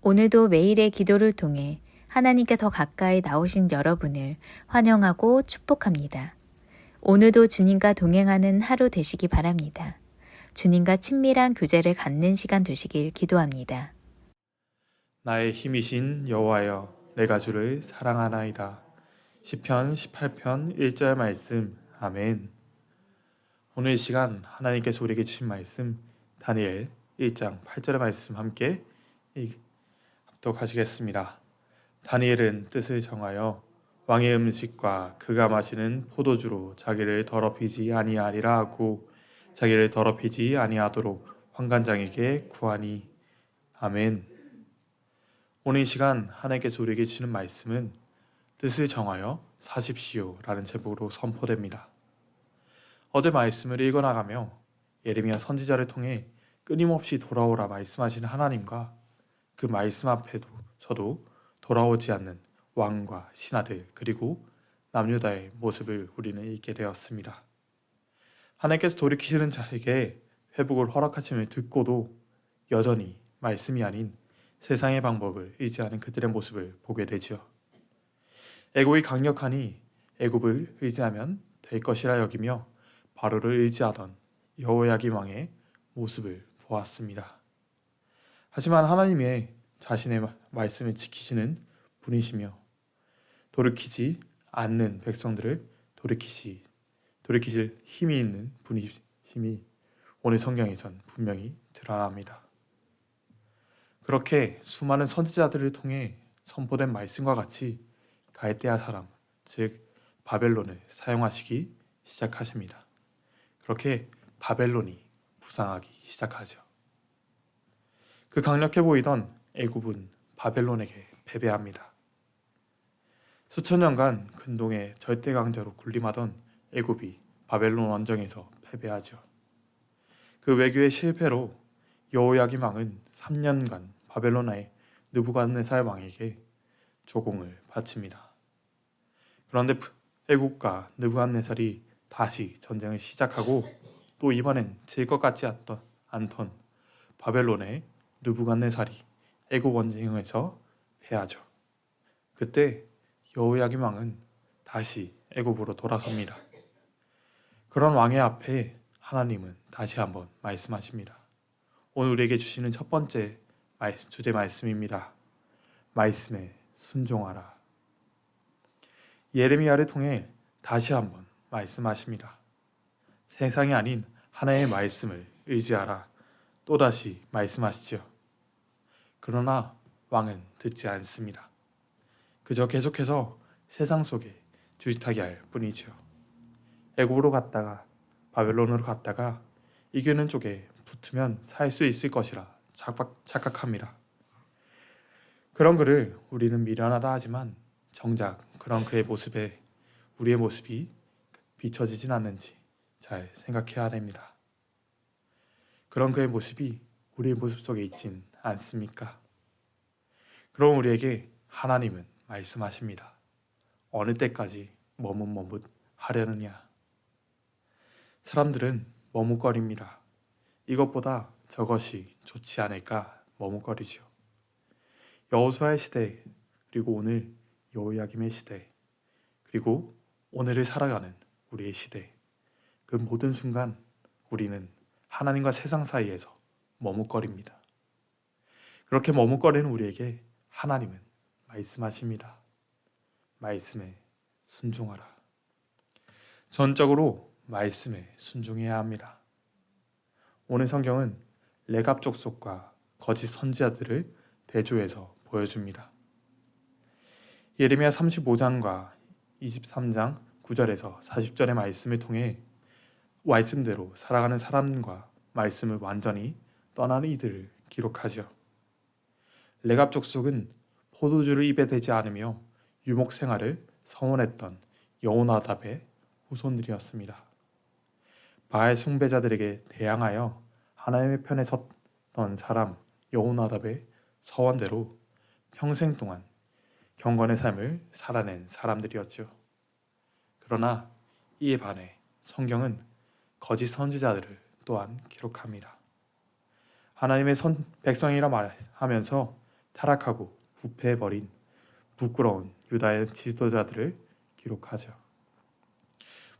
오늘도 매일의 기도를 통해 하나님께 더 가까이 나오신 여러분을 환영하고 축복합니다. 오늘도 주님과 동행하는 하루 되시기 바랍니다. 주님과 친밀한 교제를 갖는 시간 되시길 기도합니다. 나의 힘이신 여호와여, 내가 주를 사랑하나이다. 시편 18편 1절 말씀. 아멘. 오늘 이 시간 하나님께서 우리에게 주신 말씀 다니엘 1장 8절의 말씀 함께 합독하시겠습니다. 다니엘은 뜻을 정하여 왕의 음식과 그가 마시는 포도주로 자기를 더럽히지 아니하리라 하고 자기를 더럽히지 아니하도록 환관장에게 구하니. 아멘. 오늘 이 시간 하나님께서 우리에게 주시는 말씀은 뜻을 정하여 사십시오 라는 제목으로 선포됩니다. 어제 말씀을 읽어나가며 예레미야 선지자를 통해 끊임없이 돌아오라 말씀하시는 하나님과 그 말씀 앞에도 저도 돌아오지 않는 왕과 신하들 그리고 남유다의 모습을 우리는 읽게 되었습니다. 하나님께서 돌이키시는 자에게 회복을 허락하심을 듣고도 여전히 말씀이 아닌 세상의 방법을 의지하는 그들의 모습을 보게 되지요. 애굽이 강력하니 애굽을 의지하면 될 것이라 여기며 바로를 의지하던 여호야김 왕의 모습을 보았습니다. 하지만 하나님의 자신의 말씀을 지키시는 분이시며 돌이키지 않는 백성들을 돌이키실 힘이 있는 분이심이 오늘 성경에선 분명히 드러납니다. 그렇게 수많은 선지자들을 통해 선포된 말씀과 같이 갈대아 사람, 즉 바벨론을 사용하시기 시작하십니다. 그렇게 바벨론이 부상하기 시작하죠. 그 강력해 보이던 애굽은 바벨론에게 패배합니다. 수천 년간 근동의 절대 강자로 군림하던 애굽이 바벨론 원정에서 패배하죠. 그 외교의 실패로 여호야김 왕은 3년간 바벨론의 느부갓네살 왕에게 조공을 바칩니다. 그런데 애굽과 느부갓네살이 다시 전쟁을 시작하고 또 이번엔 질 것 같지 않던 바벨론의 느부갓네살이 애굽 원정에서 패하죠. 그때 여호야김 왕은 다시 애굽으로 돌아섭니다. 그런 왕의 앞에 하나님은 다시 한번 말씀하십니다. 오늘 우리에게 주시는 첫 번째 주제 말씀입니다. 말씀에 순종하라. 예레미야를 통해 다시 한번 말씀하십니다. 세상이 아닌 하나의 말씀을 의지하라. 또다시 말씀하시죠. 그러나 왕은 듣지 않습니다. 그저 계속해서 세상 속에 줄타기 할 뿐이죠. 애굽으로 갔다가 바벨론으로 갔다가 이기는 쪽에 붙으면 살 수 있을 것이라 착각합니다. 그런 그를 우리는 미련하다 하지만 정작 그런 그의 모습에 우리의 모습이 비춰지진 않는지 잘 생각해야 됩니다. 그런 그의 모습이 우리의 모습 속에 있진 않습니까? 그럼 우리에게 하나님은 말씀하십니다. 어느 때까지 머뭇머뭇하려느냐? 사람들은 머뭇거립니다. 이것보다 저것이 좋지 않을까 머뭇거리죠. 여호수아의 시대, 그리고 오늘 여호야김의 시대, 그리고 오늘을 살아가는 우리의 시대, 그 모든 순간 우리는 하나님과 세상 사이에서 머뭇거립니다. 그렇게 머뭇거리는 우리에게 하나님은 말씀하십니다. 말씀에 순종하라. 전적으로 말씀에 순종해야 합니다. 오늘 성경은 레갑 족속과 거짓 선지자들을 대조해서 보여줍니다. 예레미야 35장과 23장 9절에서 40절의 말씀을 통해 말씀대로 살아가는 사람과 말씀을 완전히 떠나는 이들을 기록하죠. 레갑 족속은 포도주를 입에 대지 않으며 유목 생활을 성원했던 여호나답의 후손들이었습니다. 바알 숭배자들에게 대항하여 하나님의 편에 섰던 사람 여호나답의 서원대로 평생 동안 경건의 삶을 살아낸 사람들이었죠. 그러나 이에 반해 성경은 거짓 선지자들을 또한 기록합니다. 하나님의 백성이라 말하면서 타락하고 부패해버린 부끄러운 유다의 지도자들을 기록하죠.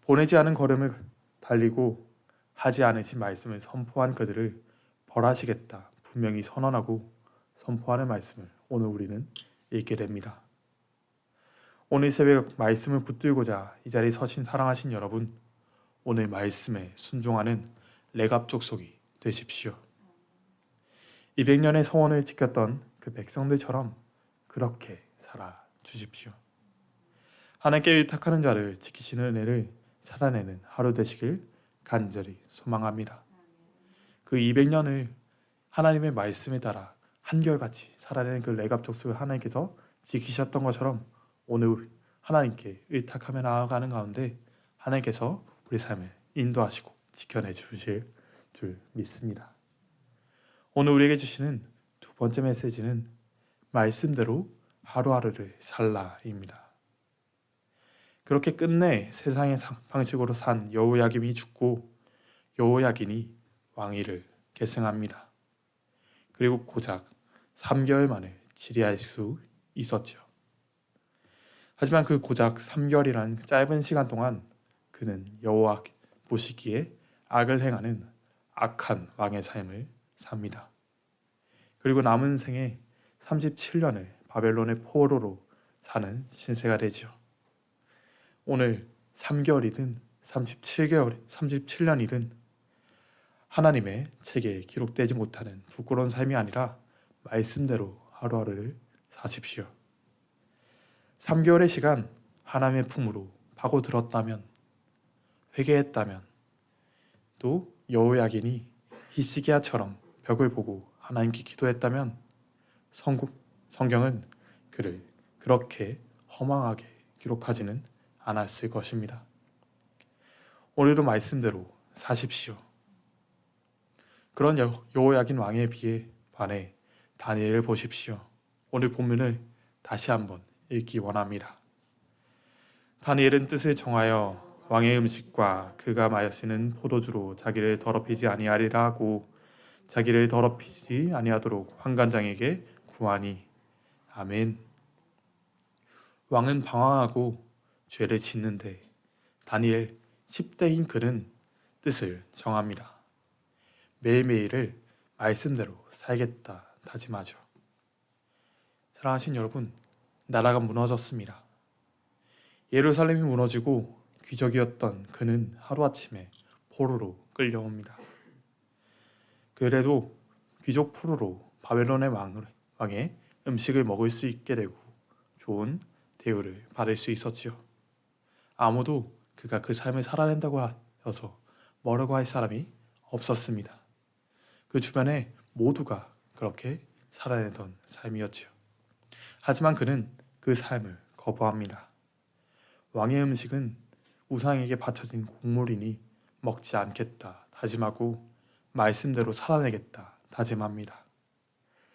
보내지 않은 걸음을 달리고 하지 않으신 말씀을 선포한 그들을 벌하시겠다 분명히 선언하고 선포하는 말씀을 오늘 우리는 읽게 됩니다. 오늘 새벽 말씀을 붙들고자 이 자리에 서신 사랑하신 여러분, 오늘 말씀에 순종하는 레갑 족속이 되십시오. 200년의 서원을 지켰던 그 백성들처럼 그렇게 살아 주십시오. 하나님께 의탁하는 자를 지키시는 은혜를 살아내는 하루 되시길 간절히 소망합니다. 그 200년을 하나님의 말씀에 따라 한결같이 살아내는 그 레갑 족속을 하나님께서 지키셨던 것처럼 오늘 하나님께 의탁하며 나아가는 가운데 하나님께서 우리 삶을 인도하시고 지켜내 주실 줄 믿습니다. 오늘 우리에게 주시는 두 번째 메시지는 말씀대로 하루하루를 살라입니다. 그렇게 끝내 세상의 방식으로 산 여호야김이 죽고 여호야긴이 왕위를 계승합니다. 그리고 고작 3개월 만에 치리할 수 있었죠. 하지만 그 고작 3개월이라는 짧은 시간 동안 그는 여호와 보시기에 악을 행하는 악한 왕의 삶을 삽니다. 그리고 남은 생에 37년을 바벨론의 포로로 사는 신세가 되죠. 오늘 3개월이든 37년이든 하나님의 책에 기록되지 못하는 부끄러운 삶이 아니라 말씀대로 하루하루를 사십시오. 3개월의 시간 하나님의 품으로 파고들었다면, 회개했다면, 또 여호야긴이 히스기야처럼 벽을 보고 하나님께 기도했다면 성경은 그를 그렇게 허망하게 기록하지는 않았을 것입니다. 오늘도 말씀대로 사십시오. 그런 여호야긴 왕에 비해 반해 다니엘을 보십시오. 오늘 본문을 다시 한번 읽기 원합니다. 다니엘은 뜻을 정하여 왕의 음식과 그가 마시는 포도주로 자기를 더럽히지 아니하리라 하고 자기를 더럽히지 아니하도록 환관장에게 구하니. 아멘. 왕은 방황하고 죄를 짓는데 다니엘 10대인 그는 뜻을 정합니다. 매일매일을 말씀대로 살겠다 다짐하죠. 사랑하신 여러분, 나라가 무너졌습니다. 예루살렘이 무너지고 귀족이었던 그는 하루아침에 포로로 끌려옵니다. 그래도 귀족 포로로 바벨론의 왕의 음식을 먹을 수 있게 되고 좋은 대우를 받을 수 있었지요. 아무도 그가 그 삶을 살아낸다고 하여서 뭐라고 할 사람이 없었습니다. 그 주변에 모두가 그렇게 살아내던 삶이었지요. 하지만 그는 그 삶을 거부합니다. 왕의 음식은 우상에게 바쳐진 곡물이니 먹지 않겠다 다짐하고 말씀대로 살아내겠다 다짐합니다.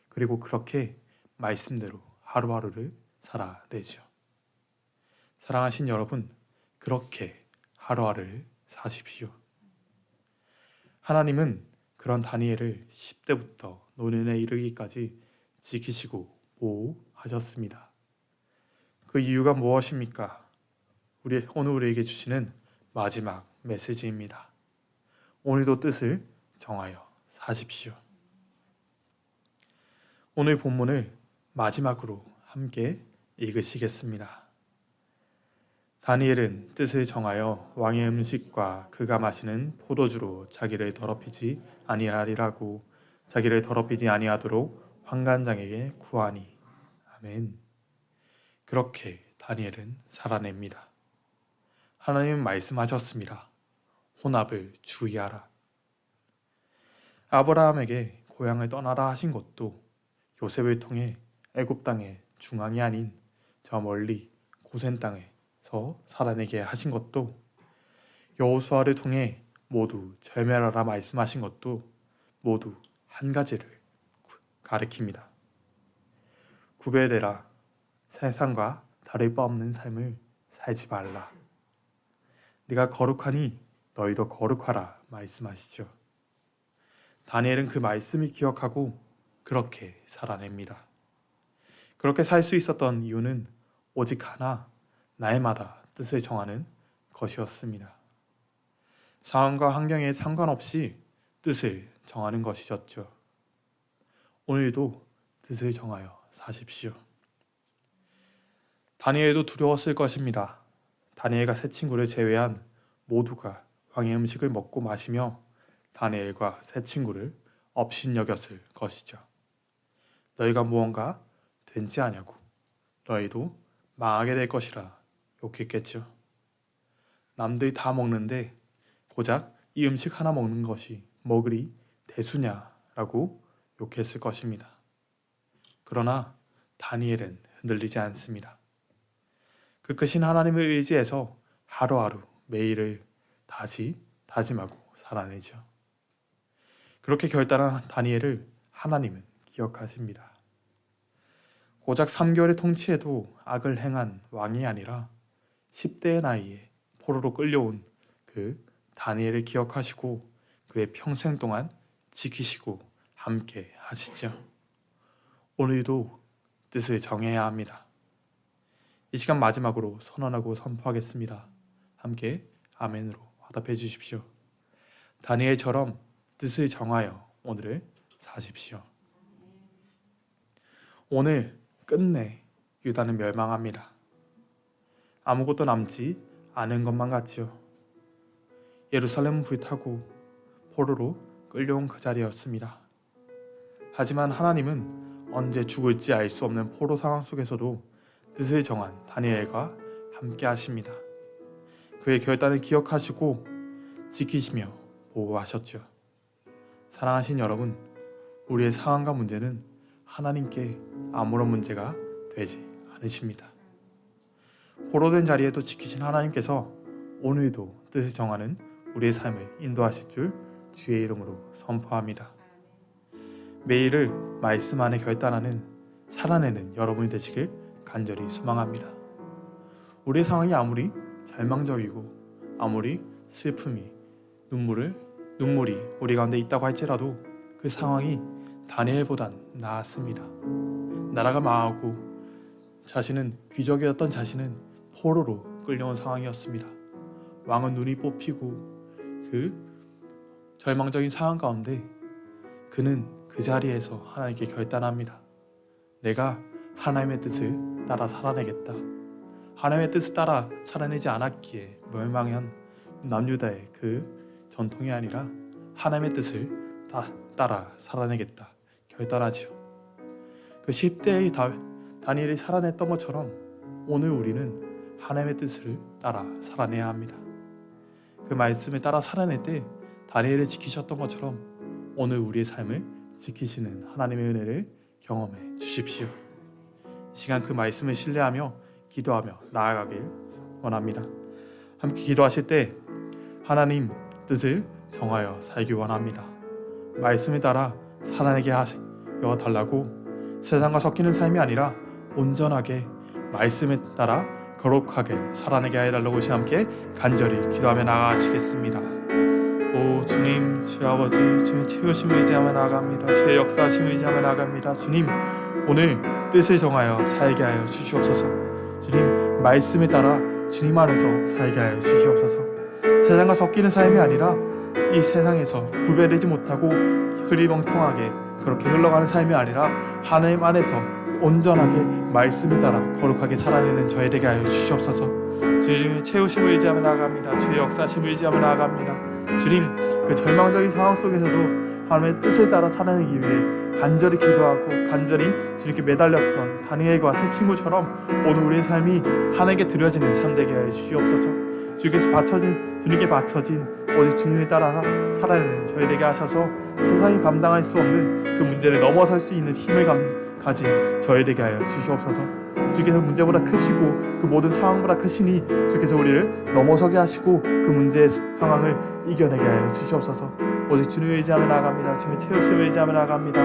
그리고 그렇게 말씀대로 하루하루를 살아내죠. 사랑하신 여러분, 그렇게 하루하루를 사십시오. 하나님은 그런 다니엘을 10대부터 노년에 이르기까지 지키시고 보호하셨습니다. 그 이유가 무엇입니까? 오늘 우리에게 주시는 마지막 메시지입니다. 오늘도 뜻을 정하여 사십시오. 오늘 본문을 마지막으로 함께 읽으시겠습니다. 다니엘은 뜻을 정하여 왕의 음식과 그가 마시는 포도주로 자기를 더럽히지 아니하리라고 자기를 더럽히지 아니하도록 환관장에게 구하니. 아멘. 그렇게 다니엘은 살아냅니다. 하나님은 말씀하셨습니다. 혼합을 주의하라. 아브라함에게 고향을 떠나라 하신 것도 요셉을 통해 애굽 땅의 중앙이 아닌 저 멀리 고센 땅에서 살아내게 하신 것도 여호수아를 통해 모두 절멸하라 말씀하신 것도 모두 한 가지를 가리킵니다. 구별되라. 세상과 다를 바 없는 삶을 살지 말라. 네가 거룩하니 너희도 거룩하라 말씀하시죠. 다니엘은 그 말씀을 기억하고 그렇게 살아냅니다. 그렇게 살 수 있었던 이유는 오직 하나, 날마다 뜻을 정하는 것이었습니다. 상황과 환경에 상관없이 뜻을 정하는 것이었죠. 오늘도 뜻을 정하여 사십시오. 다니엘도 두려웠을 것입니다. 다니엘과 세 친구를 제외한 모두가 왕의 음식을 먹고 마시며 다니엘과 세 친구를 업신여겼을 것이죠. 너희가 무언가 된지 아냐고, 너희도 망하게 될 것이라 욕했겠죠. 남들이 다 먹는데 고작 이 음식 하나 먹는 것이 먹으리 대수냐라고 욕했을 것입니다. 그러나 다니엘은 흔들리지 않습니다. 그 크신 하나님을 의지해서 하루하루 매일을 다시 다짐하고 살아내죠. 그렇게 결단한 다니엘을 하나님은 기억하십니다. 고작 3개월의 통치에도 악을 행한 왕이 아니라 10대의 나이에 포로로 끌려온 그 다니엘을 기억하시고 그의 평생 동안 지키시고 함께 하시죠. 오늘도 뜻을 정해야 합니다. 이 시간 마지막으로 선언하고 선포하겠습니다. 함께 아멘으로 화답해 주십시오. 다니엘처럼 뜻을 정하여 오늘을 사십시오. 오늘 끝내 유다는 멸망합니다. 아무것도 남지 않은 것만 같지요. 예루살렘은 불타고 포로로 끌려온 그 자리였습니다. 하지만 하나님은 언제 죽을지 알 수 없는 포로 상황 속에서도 뜻을 정한 다니엘과 함께 하십니다. 그의 결단을 기억하시고 지키시며 보호하셨죠. 사랑하신 여러분, 우리의 상황과 문제는 하나님께 아무런 문제가 되지 않으십니다. 포로된 자리에도 지키신 하나님께서 오늘도 뜻을 정하는 우리의 삶을 인도하실 줄 주의 이름으로 선포합니다. 매일을 말씀 안에 결단하는 살아내는 여러분이 되시길 간절히 소망합니다. 우리의 상황이 아무리 절망적이고 아무리 슬픔이 눈물이 우리 가운데 있다고 할지라도 그 상황이 다니엘보단 나았습니다. 나라가 망하고 귀적이었던 자신은 포로로 끌려온 상황이었습니다. 왕은 눈이 뽑히고 그 절망적인 상황 가운데 그는 그 자리에서 하나님께 결단합니다. 내가 하나님의 뜻을 따라 살아내겠다. 하나님의 뜻을 따라 살아내지 않았기에 멸망한 남유다의 그 전통이 아니라 하나님의 뜻을 따라 살아내겠다 결단하지요. 그 10대의 다니엘이 살아냈던 것처럼 오늘 우리는 하나님의 뜻을 따라 살아내야 합니다. 그 말씀을 따라 살아낼 때 다니엘을 지키셨던 것처럼 오늘 우리의 삶을 지키시는 하나님의 은혜를 경험해 주십시오. 이 시간 그 말씀을 신뢰하며 기도하며 나아가길 원합니다. 함께 기도하실 때 하나님 뜻을 정하여 살기 원합니다. 말씀에 따라 살아내게 하여 달라고 세상과 섞이는 삶이 아니라 온전하게 말씀에 따라 거룩하게 살아내게 하여 달라고 함께 간절히 기도하며 나아가시겠습니다. 오 주님, 주 아버지, 주의 채우심을 의지하며 나아갑니다. 주의 역사하심을 의지하며 나아갑니다. 주님, 오늘 뜻을 정하여 살게 하여 주시옵소서. 주님, 말씀에 따라 주님 안에서 살게 하여 주시옵소서. 세상과 섞이는 삶이 아니라 이 세상에서 구별되지 못하고 흐리멍텅하게 그렇게 흘러가는 삶이 아니라 하나님 안에서 온전하게 말씀에 따라 거룩하게 살아내는 저희 되게 하여 주시옵소서. 주님의 채우심을 의지하며 나아갑니다. 주의 역사심을 의지하며 나아갑니다. 주님, 그 절망적인 상황 속에서도 하나님의 뜻을 따라 살아내기 위해 간절히 기도하고 간절히 주님께 매달렸던 다니엘과 세 친구처럼 오늘 우리의 삶이 하나님께 드려지는 삶 되게 하여 주시옵소서. 주님께 바쳐진 오직 주님에 따라 살아내는 저희 되게 하셔서 세상이 감당할 수 없는 그 문제를 넘어설 수 있는 힘을 가진 저희 되게 하여 주시옵소서. 주께서 문제보다 크시고 그 모든 상황보다 크시니 주께서 우리를 넘어서게 하시고 그 문제의 상황을 이겨내게 하여 주시옵소서. 오직 주님을 의지하며 나아갑니다. 주님의 채우심을 의지하며 나아갑니다.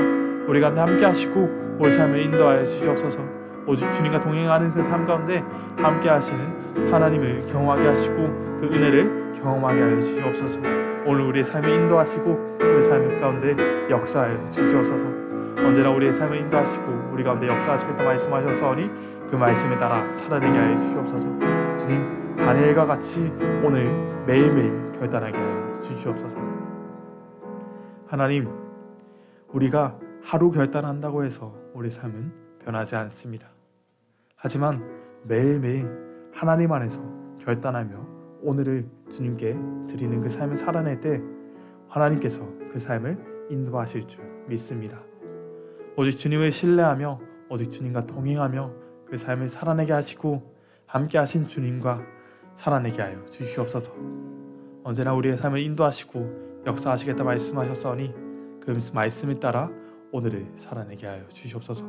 우리 가운데 함께 하시고 우리 삶을 인도하여 주시옵소서. 오직 주님과 동행하는 그 삶 가운데 함께 하시는 하나님을 경험하게 하시고 그 은혜를 경험하게 하여 주시옵소서. 오늘 우리의 삶을 인도하시고 우리 삶 가운데 역사하여 주시옵소서. 언제나 우리의 삶을 인도하시고 우리 가운데 역사하시겠다 말씀하셨사오니 그 말씀에 따라 살아내게 하여 주시옵소서. 주님, 다니엘과 같이 오늘 매일매일 결단하게 하여 주시옵소서. 하나님, 우리가 하루 결단한다고 해서 우리 삶은 변하지 않습니다. 하지만 매일매일 하나님 안에서 결단하며 오늘을 주님께 드리는 그 삶을 살아낼 때 하나님께서 그 삶을 인도하실 줄 믿습니다. 오직 주님을 신뢰하며 오직 주님과 동행하며 그 삶을 살아내게 하시고 함께 하신 주님과 살아내게 하여 주시옵소서. 언제나 우리의 삶을 인도하시고 역사하시겠다 말씀하셨사오니 그 말씀을 따라 오늘을 살아내게 하여 주시옵소서.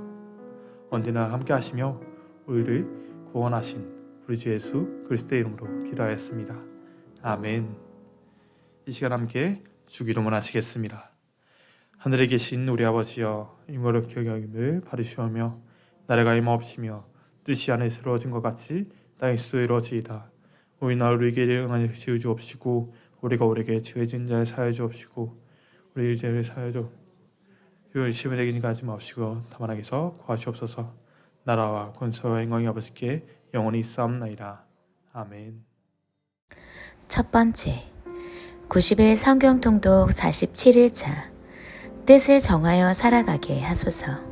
언제나 함께 하시며 우리를 구원하신 우리 주 예수 그리스도의 이름으로 기도하였습니다. 아멘. 이 시간 함께 주 기도문 하시겠습니다. 하늘에 계신 우리 아버지여, 이모롭게 여김을 받으시오며 나라가 임하옵시며 뜻이 하늘에서 이루어진 것 같이 땅에서도 이루어지이다. 우리 우리에게 응하여 주옵시고 우리가 우리에게 죄진 자를 사하여 주옵시고 우리 죄를 사하여 주옵시고 시험에 이기게 하지 마옵시고 다만 악에서 구하시옵소서. 나라와 권세와 영광이 아버지께 영원히 있사옵나이다. 아멘. 첫 번째, 90일 성경 통독 47일차 뜻을 정하여 살아가게 하소서.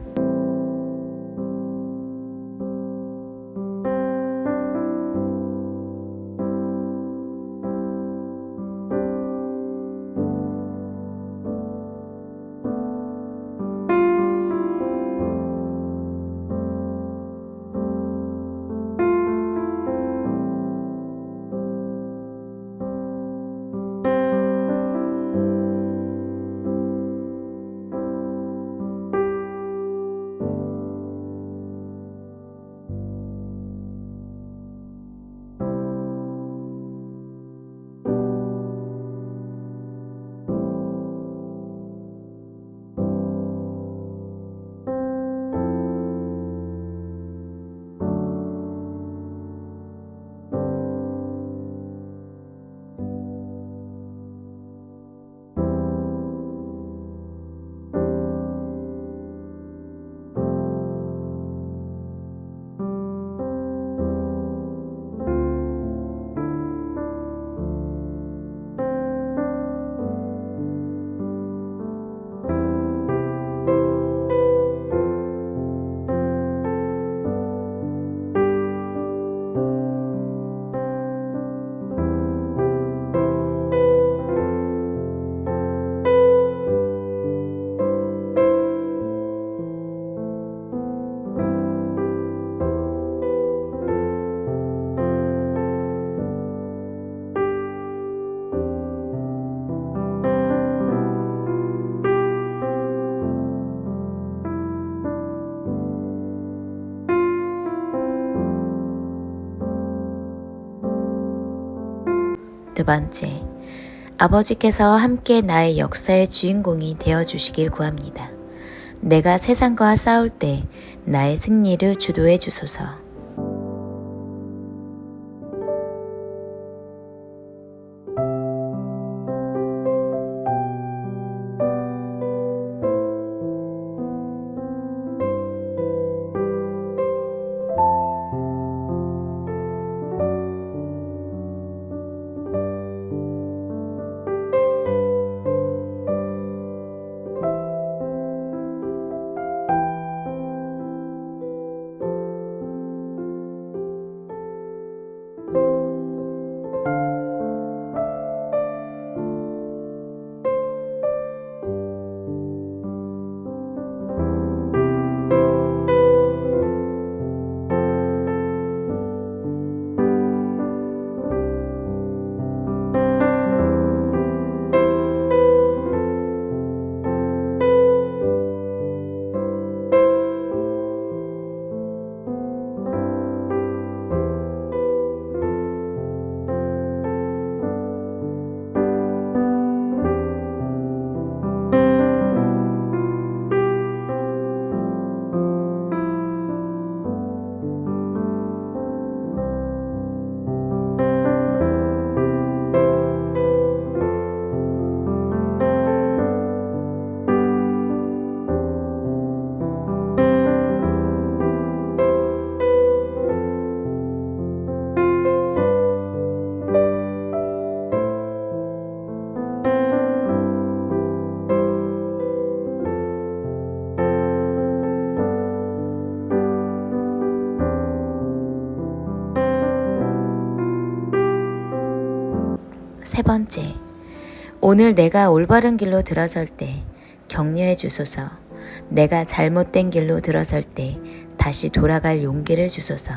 두 번째, 아버지께서 함께 나의 역사의 주인공이 되어주시길 구합니다. 내가 세상과 싸울 때 나의 승리를 주도해 주소서. 세 번째, 오늘 내가 올바른 길로 들어설 때 격려해 주소서. 내가 잘못된 길로 들어설 때 다시 돌아갈 용기를 주소서.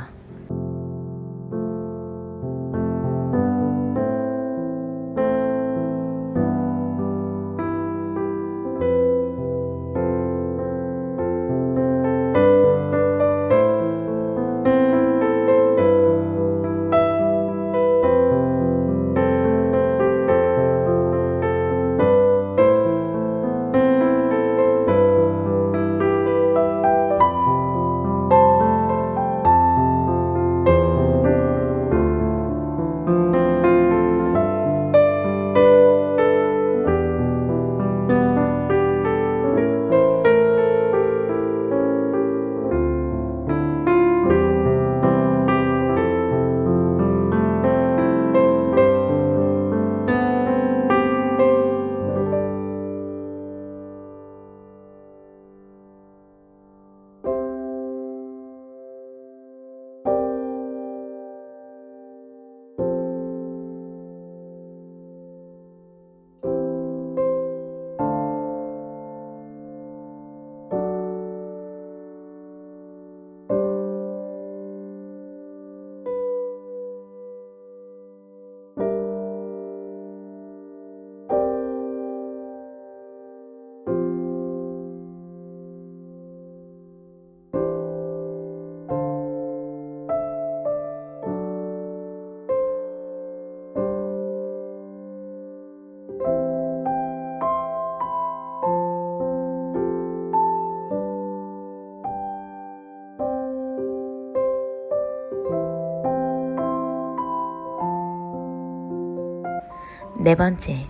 네 번째,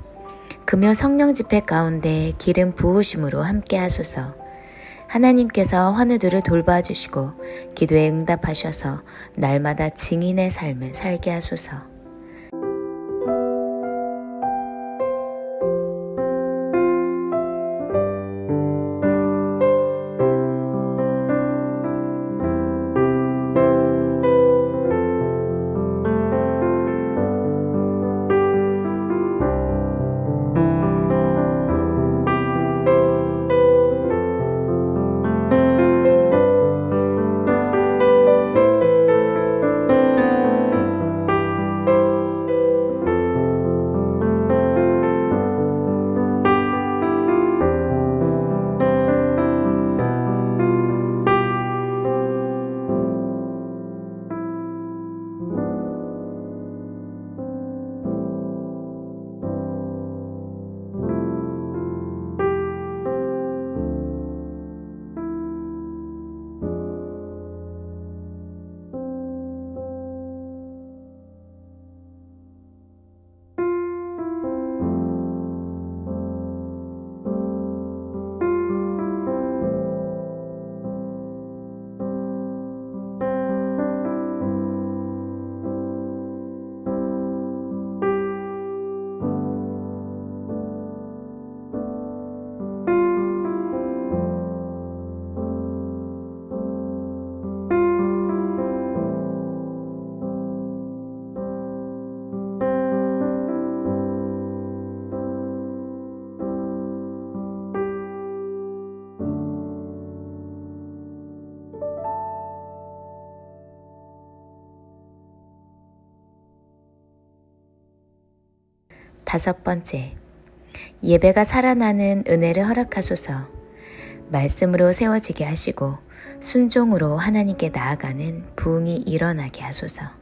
금요 성령 집회 가운데 기름 부으심으로 함께 하소서. 하나님께서 환우들을 돌봐주시고 기도에 응답하셔서 날마다 증인의 삶을 살게 하소서. 다섯 번째, 예배가 살아나는 은혜를 허락하소서. 말씀으로 세워지게 하시고 순종으로 하나님께 나아가는 부흥이 일어나게 하소서.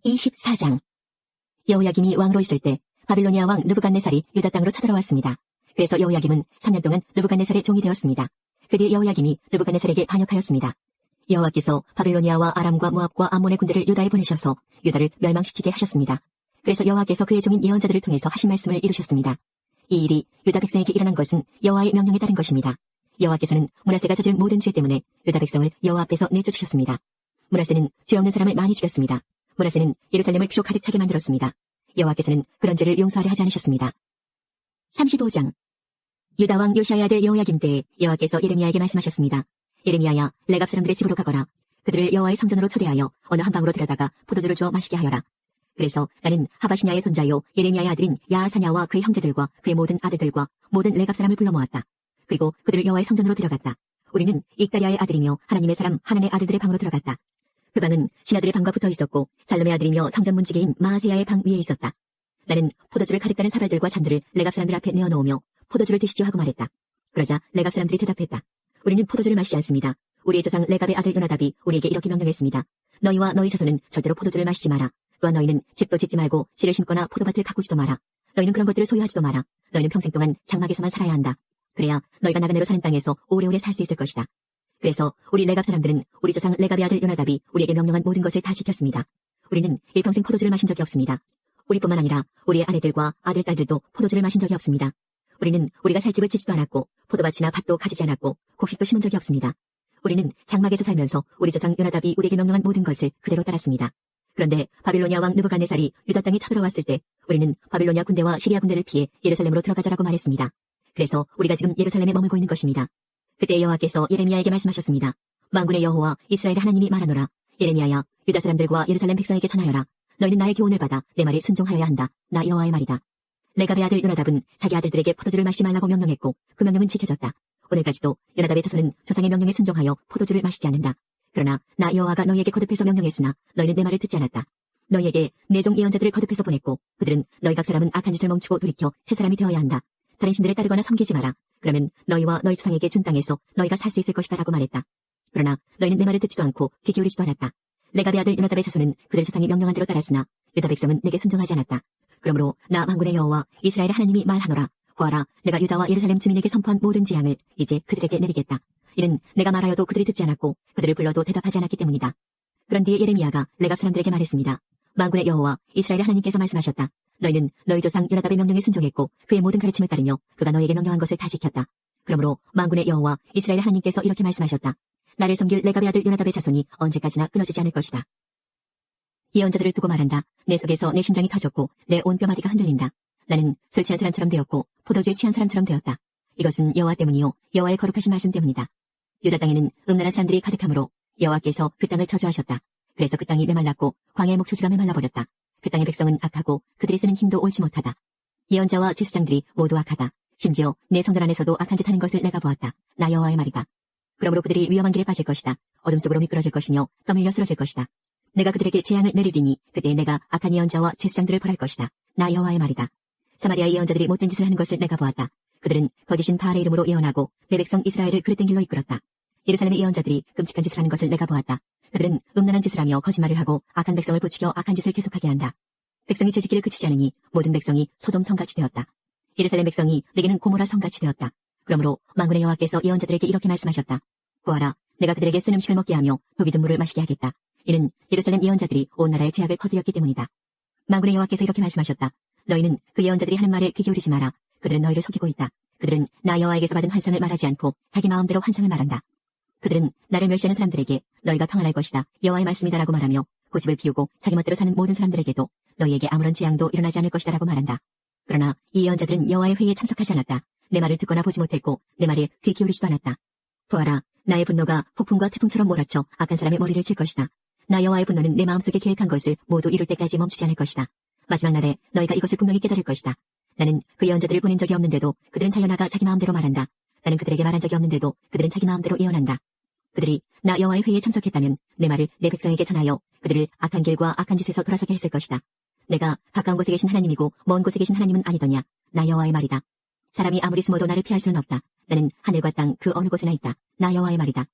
24장. 여호야김이 왕으로 있을 때 바빌로니아 왕 느부갓네살이 유다 땅으로 쳐들어왔습니다. 그래서 여호야김은 3년 동안 느부갓네살의 종이 되었습니다. 그 뒤 여호야김이 느부갓네살에게 반역하였습니다. 여호와께서 바빌로니아와 아람과 모압과 암몬의 군대를 유다에 보내셔서 유다를 멸망시키게 하셨습니다. 그래서 여호와께서 그의 종인 예언자들을 통해서 하신 말씀을 이루셨습니다. 이 일이 유다 백성에게 일어난 것은 여호와의 명령에 따른 것입니다. 여호와께서는 므낫세가 저지른 모든 죄 때문에 유다 백성을 여호와 앞에서 내쫓으셨습니다. 므낫세는 죄 없는 사람을 많이 죽였습니다. 므낫세는 예루살렘을 피로 가득 차게 만들었습니다. 여호와께서는 그런 죄를 용서하려 하지 않으셨습니다. 35장. 유다 왕 요시아의 아들 여호야김 때에 여호와께서 예레미야에게 말씀하셨습니다. 예레미야야, 레갑 사람들의 집으로 가거라. 그들을 여호와의 성전으로 초대하여 어느 한 방으로 들여다가 포도주를 주어 마시게 하여라. 그래서 나는 하바시냐의 손자요 예레미야의 아들인 야하사냐와 그의 형제들과 그의 모든 아들들과 모든 레갑 사람을 불러 모았다. 그리고 그들을 여호와의 성전으로 들어갔다. 우리는 익다리아의 아들이며 하나님의 사람 하난의 아들들의 방으로 들어갔다. 그 방은 신하들의 방과 붙어 있었고 살롬의 아들이며 성전 문지기인 마아세야의 방 위에 있었다. 나는 포도주를 가득 따는 사발들과 잔들을 레갑 사람들 앞에 내어놓으며 포도주를 드시죠 하고 말했다. 그러자 레갑 사람들이 대답했다. 우리는 포도주를 마시지 않습니다. 우리의 조상 레갑의 아들 요나답이 우리에게 이렇게 명령했습니다. 너희와 너희 자손은 절대로 포도주를 마시지 마라. 또한 너희는 집도 짓지 말고 씨를 심거나 포도밭을 가꾸지도 마라. 너희는 그런 것들을 소유하지도 마라. 너희는 평생 동안 장막에서만 살아야 한다. 그래야 너희가 나그네로 사는 땅에서 오래오래 살 수 있을 것이다. 그래서 우리 레갑 사람들은 우리 조상 레갑의 아들 요나답이 우리에게 명령한 모든 것을 다 지켰습니다. 우리는 일평생 포도주를 마신 적이 없습니다. 우리뿐만 아니라 우리의 아내들과 아들, 딸들도 포도주를 마신 적이 없습니다. 우리는 우리가 살 집을 짓지도 않았고 포도밭이나 밭도 가지지 않았고 곡식도 심은 적이 없습니다. 우리는 장막에서 살면서 우리 조상 요나답이 우리에게 명령한 모든 것을 그대로 따랐습니다. 그런데 바빌로니아 왕 느부갓네살이 유다 땅에 쳐들어왔을 때 우리는 바빌로니아 군대와 시리아 군대를 피해 예루살렘으로 들어가자라고 말했습니다. 그래서 우리가 지금 예루살렘에 머물고 있는 것입니다. 그때 여호와께서 예레미야에게 말씀하셨습니다. 만군의 여호와 이스라엘 하나님이 말하노라. 예레미야야, 유다 사람들과 예루살렘 백성에게 전하여라. 너희는 나의 교훈을 받아 내 말에 순종하여야 한다. 나 여호와의 말이다. 레갑의 아들 요나답은 자기 아들들에게 포도주를 마시지 말라고 명령했고 그 명령은 지켜졌다. 오늘까지도 요나답의 자손은 조상의 명령에 순종하여 포도주를 마시지 않는다. 그러나 나 여호와가 너희에게 거듭해서 명령했으나 너희는 내 말을 듣지 않았다. 너희에게 내 종 예언자들을 거듭해서 보냈고 그들은 너희 각 사람은 악한 짓을 멈추고 돌이켜 새 사람이 되어야 한다. 다른 신들을 따르거나 섬기지 마라. 그러면 너희와 너희 조상에게 준 땅에서 너희가 살 수 있을 것이다 라고 말했다. 그러나 너희는 내 말을 듣지도 않고 귀 기울이지도 않았다. 레갑의 아들 요나답의 자손은 그들 조상이 명령한 대로 따랐으나 유다 백성은 내게 순종하지 않았다. 그러므로 나 만군의 여호와 이스라엘 하나님이 말하노라. 보아라, 내가 유다와 예루살렘 주민에게 선포한 모든 재앙을 이제 그들에게 내리겠다. 이는 내가 말하여도 그들이 듣지 않았고 그들을 불러도 대답하지 않았기 때문이다. 그런 뒤에 예레미야가 레갑 사람들에게 말했습니다. 만군의 여호와 이스라엘 하나님께서 말씀하셨다. 너희는 너희 조상 요나답의 명령에 순종했고 그의 모든 가르침을 따르며 그가 너희에게 명령한 것을 다 지켰다. 그러므로 만군의 여호와 이스라엘 하나님께서 이렇게 말씀하셨다. 나를 섬길 레갑의 아들 요나답의 자손이 언제까지나 끊어지지 않을 것이다. 예언자들을 두고 말한다. 내 속에서 내 심장이 터졌고 내 온 뼈마디가 흔들린다. 나는 술 취한 사람처럼 되었고 포도주에 취한 사람처럼 되었다. 이것은 여호와 때문이요 여호와의 거룩하신 말씀 때문이다. 유다 땅에는 음란한 사람들이 가득하므로 여호와께서 그 땅을 저주하셨다. 그래서 그 땅이 메말랐고 광야의 목초지가 메말라버렸다. 그 땅의 백성은 악하고 그들이 쓰는 힘도 옳지 못하다. 예언자와 제사장들이 모두 악하다. 심지어 내 성전 안에서도 악한 짓 하는 것을 내가 보았다. 나 여호와의 말이다. 그러므로 그들이 위험한 길에 빠질 것이다. 어둠 속으로 미끄러질 것이며 떠밀려 쓰러질 것이다. 내가 그들에게 재앙을 내리리니 그때 내가 악한 예언자와 제사장들을 벌할 것이다. 나 여호와의 말이다. 사마리아 예언자들이 못된 짓을 하는 것을 내가 보았다. 그들은 거짓인 바알의 이름으로 예언하고 내 백성 이스라엘을 그릇된 길로 이끌었다. 예루살렘의 예언자들이 끔찍한 짓을 하는 것을 내가 보았다. 그들은 음란한 짓을 하며 거짓말을 하고 악한 백성을 부추겨 악한 짓을 계속하게 한다. 백성이 죄짓기를 그치지 않으니 모든 백성이 소돔 성같이 되었다. 예루살렘 백성이 내게는 고모라 성같이 되었다. 그러므로 만군의 여호와께서 예언자들에게 이렇게 말씀하셨다. 보아라, 내가 그들에게 쓴 음식을 먹게 하며 독이 물을 마시게 하겠다. 이는 예루살렘 예언자들이 온 나라에 죄악을 퍼뜨렸기 때문이다. 만군의 여호와께서 이렇게 말씀하셨다. 너희는 그 예언자들이 하는 말에 귀 기울이지 마라. 그들은 너희를 속이고 있다. 그들은 나 여호와에게서 받은 환상을 말하지 않고 자기 마음대로 환상을 말한다. 그들은 나를 멸시하는 사람들에게 너희가 평안할 것이다. 여호와의 말씀이다라고 말하며 고집을 피우고 자기 멋대로 사는 모든 사람들에게도 너희에게 아무런 재앙도 일어나지 않을 것이다라고 말한다. 그러나 이 예언자들은 여호와의 회의에 참석하지 않았다. 내 말을 듣거나 보지 못했고 내 말에 귀 기울이지도 않았다. 보아라, 나의 분노가 폭풍과 태풍처럼 몰아쳐 악한 사람의 머리를 칠 것이다. 나 여호와의 분노는 내 마음속에 계획한 것을 모두 이룰 때까지 멈추지 않을 것이다. 마지막 날에 너희가 이것을 분명히 깨달을 것이다. 나는 그 예언자들을 보낸 적이 없는데도 그들은 달려나가 자기 마음대로 말한다. 나는 그들에게 말한 적이 없는데도 그들은 자기 마음대로 예언한다. 그들이 나 여호와의 회의에 참석했다면 내 말을 내 백성에게 전하여 그들을 악한 길과 악한 짓에서 돌아서게 했을 것이다. 내가 가까운 곳에 계신 하나님이고 먼 곳에 계신 하나님은 아니더냐. 나 여호와의 말이다. 사람이 아무리 숨어도 나를 피할 수는 없다. 나는 하늘과 땅 그 어느 곳에나 있다. 나 여호와의 말이다.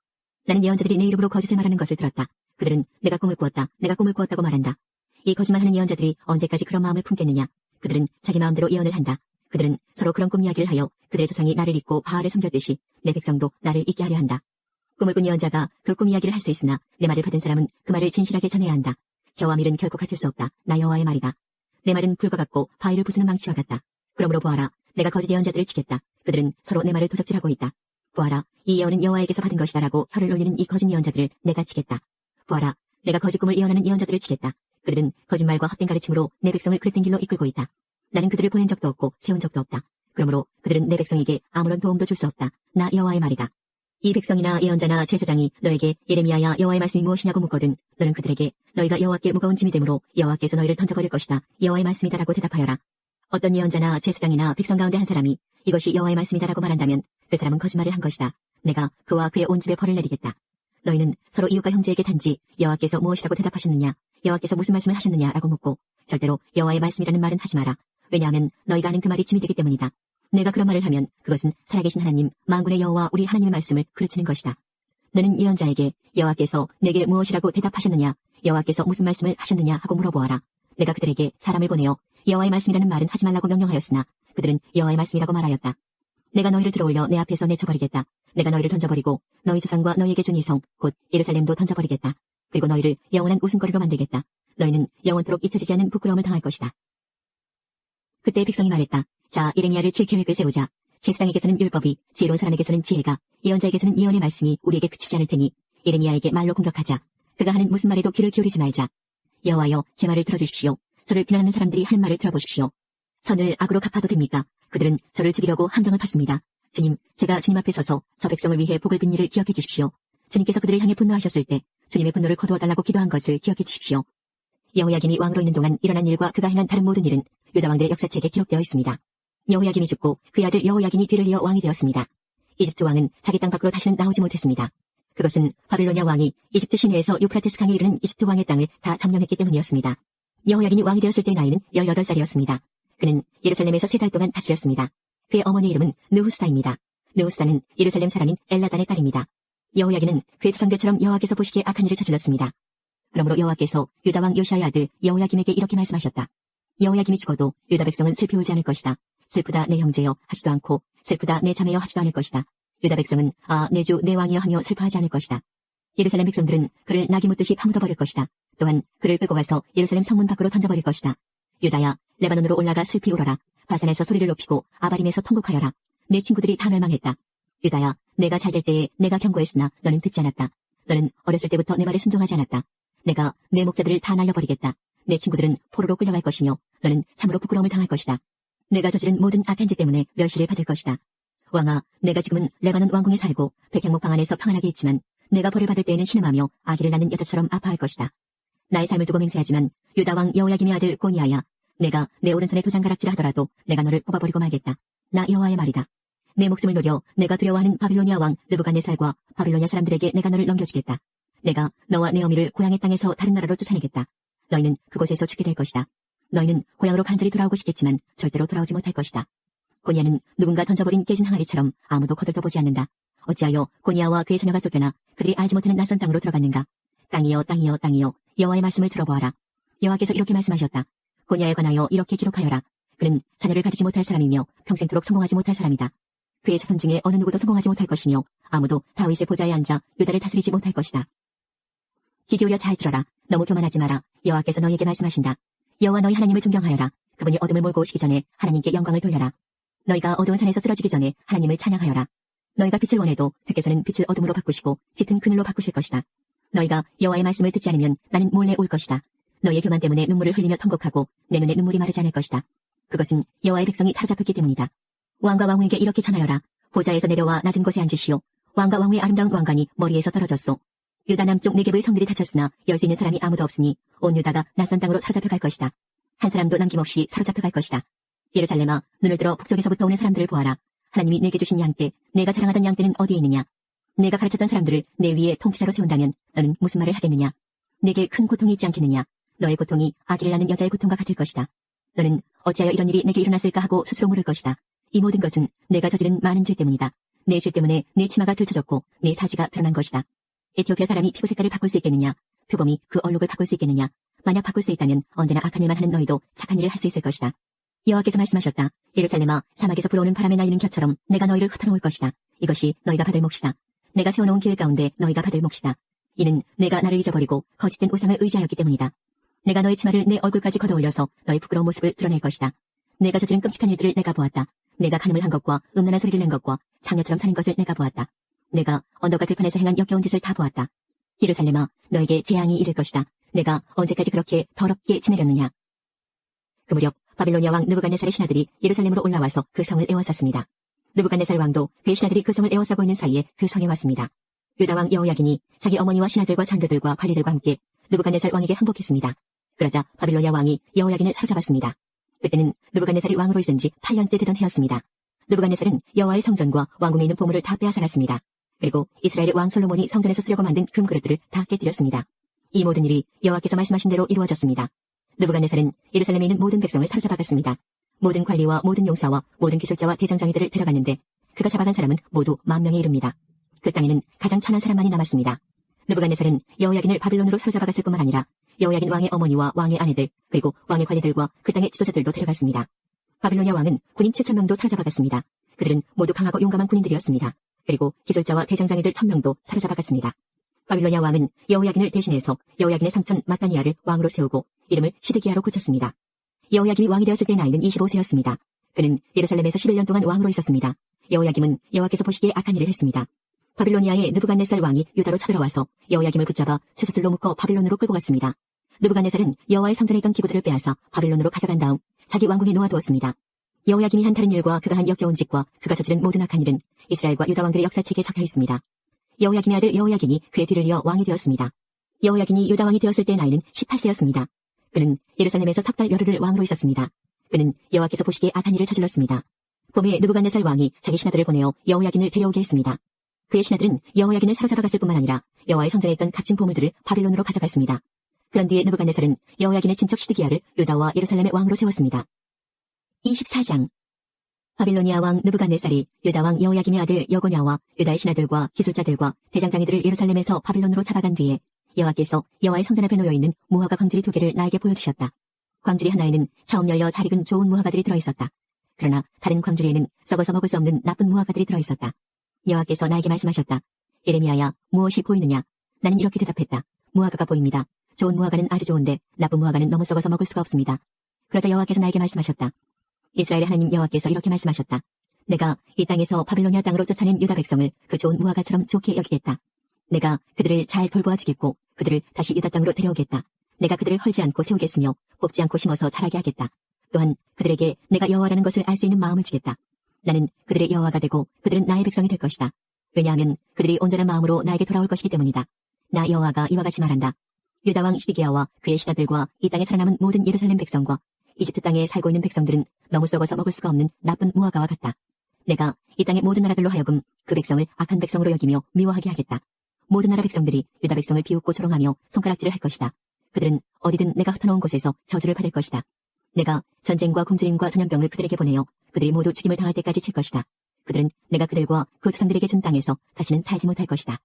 나는 예언자들이 내 이름으로 거짓을 말하는 것을 들었다. 그들은 내가 꿈을 꾸었다. 내가 꿈을 꾸었다고 말한다. 이 거짓말하는 예언자들이 언제까지 그런 마음을 품겠느냐? 그들은 자기 마음대로 예언을 한다. 그들은 서로 그런 꿈 이야기를 하여 그들의 조상이 나를 잊고 바알을 섬겼듯이 내 백성도 나를 잊게 하려 한다. 꿈을 꾼 예언자가 그 꿈 이야기를 할 수 있으나 내 말을 받은 사람은 그 말을 진실하게 전해야 한다. 겨와 밀은 결코 같을 수 없다. 나 여호와의 말이다. 내 말은 불과 같고 바위를 부수는 망치와 같다. 그러므로 보아라, 내가 거짓 예언자들을 치겠다. 그들은 서로 내 말을 도적질하고 있다. 보아라, 이 예언은 여호와에게서 받은 것이다라고 혀를 올리는 이 거짓 예언자들을 내가 치겠다. 보아라, 내가 거짓 꿈을 예언하는 예언자들을 치겠다. 그들은 거짓말과 헛된 가르침으로 내 백성을 그릇된 길로 이끌고 있다. 나는 그들을 보낸 적도 없고 세운 적도 없다. 그러므로 그들은 내 백성에게 아무런 도움도 줄 수 없다. 나 여호와의 말이다. 이 백성이나 예언자나 제사장이 너에게 예레미야야 여호와의 말씀이 무엇이냐고 묻거든 너는 그들에게 너희가 여호와께 무거운 짐이 되므로 여호와께서 너희를 던져버릴 것이다. 여호와의 말씀이다라고 대답하여라. 어떤 예언자나 제사장이나 백성 가운데 한 사람이 이것이 여호와의 말씀이다라고 말한다면 그 사람은 거짓말을 한 것이다. 내가 그와 그의 온 집에 벌을 내리겠다. 너희는 서로 이웃과 형제에게 단지 여호와께서 무엇이라고 대답하셨느냐, 여호와께서 무슨 말씀을 하셨느냐라고 묻고 절대로 여호와의 말씀이라는 말은 하지 마라. 왜냐하면 너희가 아는 그 말이 짐이 되기 때문이다. 내가 그런 말을 하면 그것은 살아계신 하나님, 만군의 여호와 우리 하나님의 말씀을 그르치는 것이다. 너는 예언자에게 여호와께서 내게 무엇이라고 대답하셨느냐, 여호와께서 무슨 말씀을 하셨느냐 하고 물어보아라. 내가 그들에게 사람을 보내어 여호와의 말씀이라는 말은 하지 말라고 명령하였으나 그들은 여호와의 말씀이라고 말하였다. 내가 너희를 들어올려 내 앞에서 내쳐버리겠다. 내가 너희를 던져버리고 너희 조상과 너희에게 준 이 성 곧 예루살렘도 던져버리겠다. 그리고 너희를 영원한 웃음거리로 만들겠다. 너희는 영원토록 잊혀지지 않는 부끄러움을 당할 것이다. 그때 백성이 말했다. 자, 예레미야를 칠 계획을 세우자. 제사장에게서는 율법이, 지혜로운 사람에게서는 지혜가, 예언자에게서는 예언의 말씀이 우리에게 그치지 않을 테니 예레미야에게 말로 공격하자. 그가 하는 무슨 말에도 귀를 기울이지 말자. 여호와여, 제 말을 들어주십시오. 저를 비난하는 사람들이 하는 말을 들어보십시오. 선을 악으로 갚아도 됩니까? 그들은 저를 죽이려고 함정을 팠습니다. 주님, 제가 주님 앞에 서서 저 백성을 위해 복을 빈 일을 기억해 주십시오. 주님께서 그들을 향해 분노하셨을 때 주님의 분노를 거두어달라고 기도한 것을 기억해 주십시오. 여호야김이 왕으로 있는 동안 일어난 일과 그가 행한 다른 모든 일은 유다 왕들의 역사책에 기록되어 있습니다. 여호야김이 죽고 그의 아들 여호야김이 뒤를 이어 왕이 되었습니다. 이집트 왕은 자기 땅 밖으로 다시는 나오지 못했습니다. 그것은 바빌로니아 왕이 이집트 시내에서 유프라테스 강에 이르는 이집트 왕의 땅을 다 점령했기 때문이었습니다. 여호야김이 왕이 되었을 때의 나이는 18살이었습니다. 그는 예루살렘에서 3달 동안 다스렸습니다. 그의 어머니 이름은 느후스다입니다. 느후스다는 예루살렘 사람인 엘라단의 딸입니다. 여호야김은 그의 조상들처럼 여호와께서 보시기에 악한 일을 저질렀습니다. 그러므로 여호와께서 유다 왕 요시아의 아들 여호야김에게 이렇게 말씀하셨다. 여호야김이 죽어도 유다 백성은 슬피 울지 않을 것이다. 슬프다 내 형제여 하지도 않고 슬프다 내 자매여 하지도 않을 것이다. 유다 백성은 내 주 내 왕이여 하며 슬퍼하지 않을 것이다. 예루살렘 백성들은 그를 나귀 묻듯이 파묻어버릴 것이다. 또한 그를 끌고 가서 예루살렘 성문 밖으로 던져버릴 것이다. 유다야, 레바논으로 올라가 슬피 울어라. 바산에서 소리를 높이고 아바림에서 통곡하여라. 내 친구들이 다 멸망했다. 유다야, 내가 잘 될 때에 내가 경고했으나 너는 듣지 않았다. 너는 어렸을 때부터 내 말에 순종하지 않았다. 내가 내 목자들을 다 날려버리겠다. 내 친구들은 포로로 끌려갈 것이며 너는 참으로 부끄러움을 당할 것이다. 내가 저지른 모든 악한 짓 때문에 멸시를 받을 것이다. 왕아, 내가 지금은 레바논 왕궁에 살고 백향목 방 안에서 평안하게 있지만 내가 벌을 받을 때에는 신음하며 아기를 낳는 여자처럼 아파할 것이다. 나의 삶을 두고 맹세하지만 유다 왕 여호야김의 아들 고니아야, 내가 내 오른손에 도장가락질을 하더라도 내가 너를 뽑아버리고 말겠다. 나 여호와의 말이다. 내 목숨을 노려 내가 두려워하는 바빌로니아 왕 느부갓네살과 바빌로니아 사람들에게 내가 너를 넘겨주겠다. 내가 너와 내 어미를 고향의 땅에서 다른 나라로 쫓아내겠다. 너희는 그곳에서 죽게 될 것이다. 너희는 고향으로 간절히 돌아오고 싶겠지만 절대로 돌아오지 못할 것이다. 고니아는 누군가 던져버린 깨진 항아리처럼 아무도 거들떠보지 않는다. 어찌하여 고니아와 그의 자녀가 쫓겨나 그들이 알지 못하는 낯선 땅으로 들어갔는가? 땅이여 땅이여 땅이여 여호와의 말씀을 들어보아라. 여호와께서 이렇게 말씀하셨다. 고니아에 관하여 이렇게 기록하여라. 그는 자녀를 가지지 못할 사람이며 평생토록 성공하지 못할 사람이다. 그의 자손 중에 어느 누구도 성공하지 못할 것이며 아무도 다윗의 보좌에 앉아 유다를 다스리지 못할 것이다. 귀 기울여 잘 들어라. 너무 교만하지 마라. 여호와께서 너희에게 말씀하신다. 여호와 너희 하나님을 존경하여라. 그분이 어둠을 몰고 오시기 전에 하나님께 영광을 돌려라. 너희가 어두운 산에서 쓰러지기 전에 하나님을 찬양하여라. 너희가 빛을 원해도 주께서는 빛을 어둠으로 바꾸시고 짙은 그늘로 바꾸실 것이다. 너희가 여호와의 말씀을 듣지 않으면 나는 몰래 올 것이다. 너희의 교만 때문에 눈물을 흘리며 통곡하고 내 눈에 눈물이 마르지 않을 것이다. 그것은 여호와의 백성이 사로잡혔기 때문이다. 왕과 왕후에게 이렇게 전하여라. 보좌에서 내려와 낮은 곳에 앉으시오. 왕과 왕후의 아름다운 왕관이 머리에서 떨어졌소. 유다 남쪽 네겝의 성들이 닫혔으나 열 수 있는 사람이 아무도 없으니 온 유다가 낯선 땅으로 사로잡혀 갈 것이다. 한 사람도 남김없이 사로잡혀 갈 것이다. 예루살렘아, 눈을 들어 북쪽에서부터 오는 사람들을 보아라. 하나님이 내게 주신 양떼, 내가 자랑하던 양떼는 어디에 있느냐? 내가 가르쳤던 사람들을 내 위에 통치자로 세운다면 너는 무슨 말을 하겠느냐? 내게 큰 고통이 있지 않겠느냐? 너의 고통이 아기를 낳는 여자의 고통과 같을 것이다. 너는 어찌하여 이런 일이 내게 일어났을까 하고 스스로 물을 것이다. 이 모든 것은 내가 저지른 많은 죄 때문이다. 내 죄 때문에 내 치마가 들춰졌고 내 사지가 드러난 것이다. 에티오피아 사람이 피부 색깔을 바꿀 수 있겠느냐? 표범이 그 얼룩을 바꿀 수 있겠느냐? 만약 바꿀 수 있다면 언제나 악한 일만 하는 너희도 착한 일을 할 수 있을 것이다. 여호와께서 말씀하셨다. 예루살렘아, 사막에서 불어오는 바람에 날리는 겨처럼 내가 너희를 흩어놓을 것이다. 이것이 너희가 받을 몫이다. 내가 세워놓은 계획 가운데 너희가 받을 몫이다. 이는 내가 나를 잊어버리고 거짓된 우상을 의지하였기 때문이다. 내가 너희 치마를 내 얼굴까지 걷어올려서 너희 부끄러운 모습을 드러낼 것이다. 내가 저지른 끔찍한 일들을 내가 보았다. 내가 간음을 한 것과 음란한 소리를 낸 것과 창녀처럼 사는 것을 내가 보았다. 내가 언덕과 들판에서 행한 역겨운 짓을 다 보았다. 예루살렘아, 너에게 재앙이 이를 것이다. 내가 언제까지 그렇게 더럽게 지내렸느냐. 그 무렵 바빌로니아 왕 느부갓네살의 신하들이 예루살렘으로 올라와서 그 성을 에워쌌습니다. 느부갓네살 왕도 그의 신하들이 그 성을 에워싸고 있는 사이에 그 성에 왔습니다. 유다 왕 여호야긴이 자기 어머니와 신하들과 장교들과 관리들과 함께 느부갓네살 왕에게 항복했습니다. 그러자 바빌로니아 왕이 여호야긴을 사로잡았습니다. 그때는 느부갓네살이 왕으로 있은 지 8년째 되던 해였습니다. 느부갓네살은 여호와의 성전과 왕궁에 있는 보물을 다 빼앗아갔습니다. 그리고 이스라엘의 왕 솔로몬이 성전에서 쓰려고 만든 금그릇들을 다 깨뜨렸습니다. 이 모든 일이 여호와께서 말씀하신 대로 이루어졌습니다. 느부갓네살은 예루살렘에 있는 모든 백성을 사로잡아갔습니다. 모든 관리와 모든 용사와 모든 기술자와 대장장이들을 데려갔는데 그가 잡아간 사람은 모두 10,000명에 이릅니다. 그 땅에는 가장 천한 사람만이 남았습니다. 느부갓네살은 여호야긴을 바빌론으로 사로잡아갔을 뿐만 아니라 여호야긴 왕의 어머니와 왕의 아내들 그리고 왕의 관리들과 그 땅의 지도자들도 데려갔습니다. 바빌로니아 왕은 군인 7,000명도 사로잡아갔습니다. 그들은 모두 강하고 용감한 군인들이었습니다. 그리고 기술자와 대장장이들 1,000명도 사로잡아갔습니다. 바빌로니아 왕은 여호야긴을 대신해서 여호야긴의 삼촌 마따니아를 왕으로 세우고 이름을 시드기야로 고쳤습니다. 여호야김이 왕이 되었을 때 나이는 25세였습니다. 그는 예루살렘에서 11년 동안 왕으로 있었습니다. 여호야김은 여호와께서 보시기에 악한 일을 했습니다. 바빌로니아의 느부갓네살 왕이 유다로 쳐들어와서 여호야김을 붙잡아 쇠사슬로 묶어 바빌론으로 끌고 갔습니다. 느부갓네살은 여호와의 성전에 있던 기구들을 빼앗아 바빌론으로 가져간 다음 자기 왕궁에 놓아두었습니다. 여호야김이 한 다른 일과 그가 한 역겨운 짓과 그가 저지른 모든 악한 일은 이스라엘과 유다 왕들의 역사책에 적혀 있습니다. 여호야김의 아들 여호야긴이 그의 뒤를 이어 왕이 되었습니다. 여호야긴이 유다 왕이 되었을 때 나이는 18세였습니다. 그는 예루살렘에서 10달 열흘을 왕으로 있었습니다. 그는 여호와께서 보시기에 악한 일을 저질렀습니다. 봄에 느부갓네살 왕이 자기 신하들을 보내어 여호야긴을 데려오게 했습니다. 그의 신하들은 여호야긴을 사로잡아갔을 뿐만 아니라 여호와의 성전에 있던 값진 보물들을 바빌론으로 가져갔습니다. 그런 뒤에 느부갓네살은 여호야긴의 친척 시드기야를 유다와 예루살렘의 왕으로 세웠습니다. 24장 바빌로니아 왕 느부갓네살이 유다 왕 여호야김의 아들 여고냐와 유다의 신하들과 기술자들과 대장장이들을 예루살렘에서 바빌론으로 잡아간 뒤에 여호와께서 여호와의 성전 앞에 놓여있는 무화과 광주리 2개를 나에게 보여주셨다. 광주리 하나에는 처음 열려 잘 익은 좋은 무화과들이 들어있었다. 그러나 다른 광주리에는 썩어서 먹을 수 없는 나쁜 무화과들이 들어있었다. 여호와께서 나에게 말씀하셨다. 예레미야야, 무엇이 보이느냐? 나는 이렇게 대답했다. 무화과가 보입니다. 좋은 무화과는 아주 좋은데 나쁜 무화과는 너무 썩어서 먹을 수가 없습니다. 그러자 여호와께서 나에게 말씀하셨다. 이스라엘의 하나님 여호와께서 이렇게 말씀하셨다. 내가 이 땅에서 바빌로니아 땅으로 쫓아낸 유다 백성을 그 좋은 무화과처럼 좋게 여기겠다. 내가 그들을 잘 돌보아 주겠고 그들을 다시 유다 땅으로 데려오겠다. 내가 그들을 헐지 않고 세우겠으며 뽑지 않고 심어서 자라게 하겠다. 또한 그들에게 내가 여호와라는 것을 알 수 있는 마음을 주겠다. 나는 그들의 여호와가 되고 그들은 나의 백성이 될 것이다. 왜냐하면 그들이 온전한 마음으로 나에게 돌아올 것이기 때문이다. 나 여호와가 이와 같이 말한다. 유다 왕 시드기야와 그의 신하들과 이 땅에 살아남은 모든 예루살렘 백성과 이집트 땅에 살고 있는 백성들은 너무 썩어서 먹을 수가 없는 나쁜 무화과와 같다. 내가 이 땅의 모든 나라들로 하여금 그 백성을 악한 백성으로 여기며 미워하게 하겠다. 모든 나라 백성들이 유다 백성을 비웃고 조롱하며 손가락질을 할 것이다. 그들은 어디든 내가 흩어놓은 곳에서 저주를 받을 것이다. 내가 전쟁과 굶주림과 전염병을 그들에게 보내어 그들이 모두 죽임을 당할 때까지 칠 것이다. 그들은 내가 그들과 그 조상들에게 준 땅에서 다시는 살지 못할 것이다.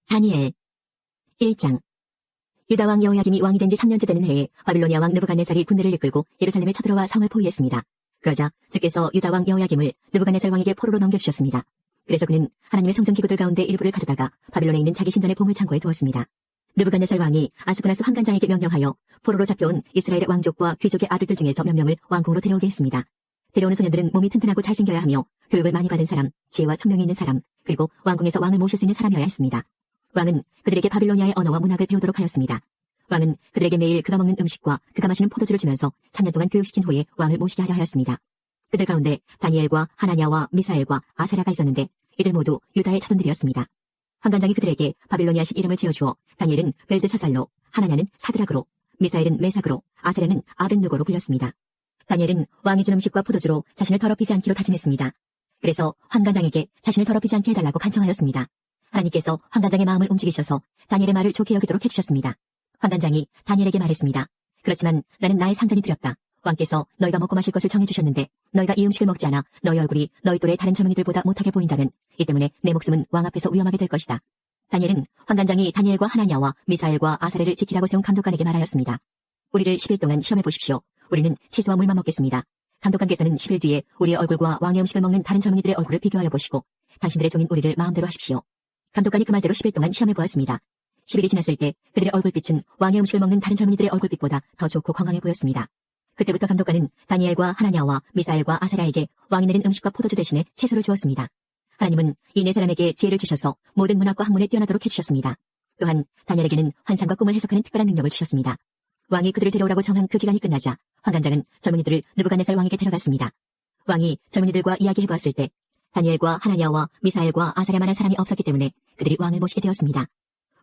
다니엘 1장 유다 왕 여호야김이 왕이 된 지 3년째 되는 해에 바빌로니아 왕 느부갓네살이 군대를 이끌고 예루살렘에 쳐들어와 성을 포위했습니다. 그러자 주께서 유다 왕 여호야김을 느부갓네살 왕에게 포로로 넘겨주셨습니다. 그래서 그는 하나님의 성전 기구들 가운데 일부를 가져다가 바빌론에 있는 자기 신전의 보물창고에 두었습니다. 느부갓네살 왕이 아스브나스 환관장에게 명령하여 포로로 잡혀온 이스라엘의 왕족과 귀족의 아들들 중에서 몇 명을 왕궁으로 데려오게 했습니다. 데려오는 소년들은 몸이 튼튼하고 잘생겨야 하며 교육을 많이 받은 사람, 지혜와 총명이 있는 사람, 그리고 왕궁에서 왕을 모실 수 있는 사람이어야 했습니다. 왕은 그들에게 바빌로니아의 언어와 문학을 배우도록 하였습니다. 왕은 그들에게 매일 그가 먹는 음식과 그가 마시는 포도주를 주면서 3년 동안 교육시킨 후에 왕을 모시게 하려 하였습니다. 그들 가운데 다니엘과 하나냐와 미사엘과 아세라가 있었는데 이들 모두 유다의 자손들이었습니다. 환관장이 그들에게 바빌로니아식 이름을 지어주어 다니엘은 벨드사살로, 하나냐는 사드락으로, 미사엘은 메삭으로, 아세라는 아벤누고로 불렸습니다. 다니엘은 왕이 준 음식과 포도주로 자신을 더럽히지 않기로 다짐했습니다. 그래서 환관장에게 자신을 더럽히지 않게 해달라고 간청하였습니다. 하나님께서 환관장의 마음을 움직이셔서 다니엘의 말을 좋게 여기도록 해주셨습니다. 환관장이 다니엘에게 말했습니다. 그렇지만 나는 나의 상전이 두렵다. 왕께서 너희가 먹고 마실 것을 정해주셨는데 너희가 이 음식을 먹지 않아 너희 얼굴이 너희 또래 다른 젊은이들보다 못하게 보인다면 이 때문에 내 목숨은 왕 앞에서 위험하게 될 것이다. 다니엘은 환관장이 다니엘과 하나냐와 미사엘과 아사랴를 지키라고 세운 감독관에게 말하였습니다. 우리를 10일 동안 시험해 보십시오. 우리는 채소와 물만 먹겠습니다. 감독관께서는 10일 뒤에 우리의 얼굴과 왕의 음식을 먹는 다른 젊은이들의 얼굴을 비교하여 보시고 당신들의 종인 우리를 마음대로 하십시오. 감독관이 그 말대로 10일 동안 시험해 보았습니다. 10일이 지났을 때 그들의 얼굴빛은 왕의 음식을 먹는 다른 젊은이들의 얼굴빛보다 더 좋고 건강해 보였습니다. 그때부터 감독관은 다니엘과 하나냐와 미사엘과 아사랴에게 왕이 내린 음식과 포도주 대신에 채소를 주었습니다. 하나님은 이 네 사람에게 지혜를 주셔서 모든 문학과 학문에 뛰어나도록 해주셨습니다. 또한 다니엘에게는 환상과 꿈을 해석하는 특별한 능력을 주셨습니다. 왕이 그들을 데려오라고 정한 그 기간이 끝나자 환관장은 젊은이들을 느부갓네살 왕에게 데려갔습니다. 왕이 젊은이들과 이야기해보았을 때 다니엘과 하나냐와 미사엘과 아사랴만한 사람이 없었기 때문에 그들이 왕을 모시게 되었습니다.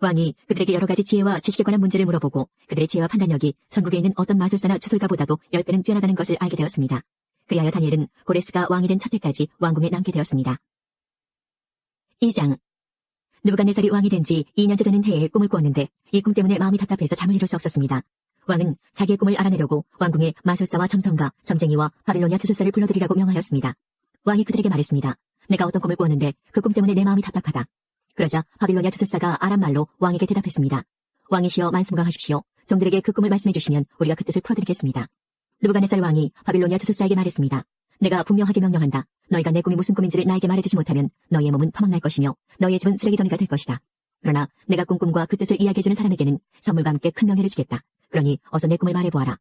왕이 그들에게 여러 가지 지혜와 지식에 관한 문제를 물어보고 그들의 지혜와 판단력이 전국에 있는 어떤 마술사나 주술가보다도 10배는 뛰어나다는 것을 알게 되었습니다. 그리하여 다니엘은 고레스가 왕이 된 첫 해까지 왕궁에 남게 되었습니다. 2장 느부갓네살이 왕이 된 지 2년째 되는 해에 꿈을 꾸었는데 이 꿈 때문에 마음이 답답해서 잠을 이룰 수 없었습니다. 왕은 자기의 꿈을 알아내려고 왕궁에 마술사와 점성가, 점쟁이와 바빌로니아 주술사를 불러들이라고 명하였습니다. 왕이 그들에게 말했습니다. 내가 어떤 꿈을 꾸었는데 그 꿈 때문에 내 마음이 답답하다. 그러자 바빌로니아 주술사가 아람말로 왕에게 대답했습니다. 왕이시여 만승강하십시오. 종들에게 그 꿈을 말씀해 주시면 우리가 그 뜻을 풀어드리겠습니다. 느부갓네살 왕이 바빌로니아 주술사에게 말했습니다. 내가 분명하게 명령한다. 너희가 내 꿈이 무슨 꿈인지를 나에게 말해주지 못하면 너희의 몸은 터막날 것이며 너희의 집은 쓰레기더미가 될 것이다. 그러나 내가 꾼 꿈과 그 뜻을 이야기해주는 사람에게는 선물과 함께 큰 명예를 주겠다. 그러니 어서 내 꿈을 말해보아라.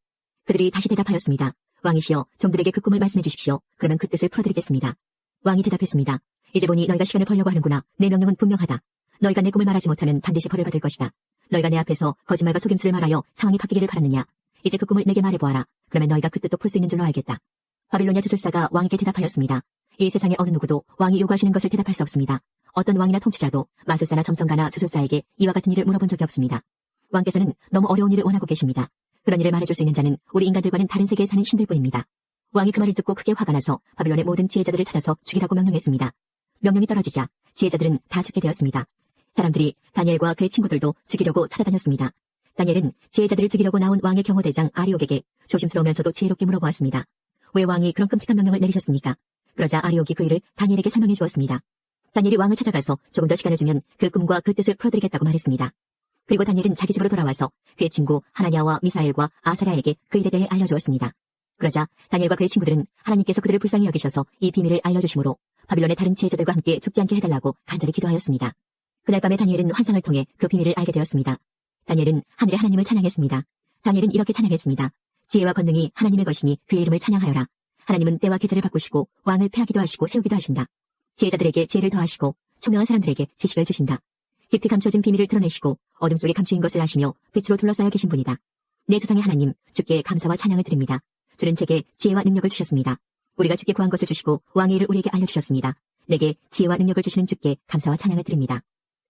그들이 다시 대답하였습니다. 왕이시여 종들에게 그 꿈을 말씀해 주십시오. 그러면 그 뜻을 풀어드리겠습니다. 왕이 대답했습니다. 이제 보니 너희가 시간을 벌려고 하는구나. 내 명령은 분명하다. 너희가 내 꿈을 말하지 못하면 반드시 벌을 받을 것이다. 너희가 내 앞에서 거짓말과 속임수를 말하여 상황이 바뀌기를 바랐느냐. 이제 그 꿈을 내게 말해보아라. 그러면 너희가 그 뜻도 풀 수 있는 줄로 알겠다. 바빌로니아 주술사가 왕에게 대답하였습니다. 이 세상의 어느 누구도 왕이 요구하시는 것을 대답할 수 없습니다. 어떤 왕이나 통치자도 마술사나 점성가나 주술사에게 이와 같은 일을 물어본 적이 없습니다. 왕께서는 너무 어려운 일을 원하고 계십니다. 그런 일을 말해줄 수 있는 자는 우리 인간들과는 다른 세계에 사는 신들뿐입니다. 왕이 그 말을 듣고 크게 화가 나서 바빌론의 모든 지혜자들을 찾아서 죽이라고 명령했습니다. 명령이 떨어지자 지혜자들은 다 죽게 되었습니다. 사람들이 다니엘과 그의 친구들도 죽이려고 찾아다녔습니다. 다니엘은 지혜자들을 죽이려고 나온 왕의 경호대장 아리옥에게 조심스러우면서도 지혜롭게 물어보았습니다. 왜 왕이 그런 끔찍한 명령을 내리셨습니까? 그러자 아리옥이 그 일을 다니엘에게 설명해 주었습니다. 다니엘이 왕을 찾아가서 조금 더 시간을 주면 그 꿈과 그 뜻을 풀어드리겠다고 말했습니다. 그리고 다니엘은 자기 집으로 돌아와서 그의 친구 하나냐와 미사엘과 아사랴에게 그 일에 대해 알려주었습니다. 그러자 다니엘과 그의 친구들은 하나님께서 그들을 불쌍히 여기셔서 이 비밀을 알려주심으로 바빌론의 다른 지혜자들과 함께 죽지 않게 해달라고 간절히 기도하였습니다. 그날 밤에 다니엘은 환상을 통해 그 비밀을 알게 되었습니다. 다니엘은 하늘의 하나님을 찬양했습니다. 다니엘은 이렇게 찬양했습니다. 지혜와 권능이 하나님의 것이니 그의 이름을 찬양하여라. 하나님은 때와 계절을 바꾸시고 왕을 패하기도 하시고 세우기도 하신다. 지혜자들에게 지혜를 더하시고 총명한 사람들에게 지식을 주신다. 깊이 감춰진 비밀을 드러내시고 어둠 속에 감추인 것을 아시며 빛으로 둘러싸여 계신 분이다. 내 조상의 하나님 주께 감사와 찬양을 드립니다. 주는 제게 지혜와 능력을 주셨습니다. 우리가 주께 구한 것을 주시고 왕의 일을 우리에게 알려주셨습니다. 내게 지혜와 능력을 주시는 주께 감사와 찬양을 드립니다.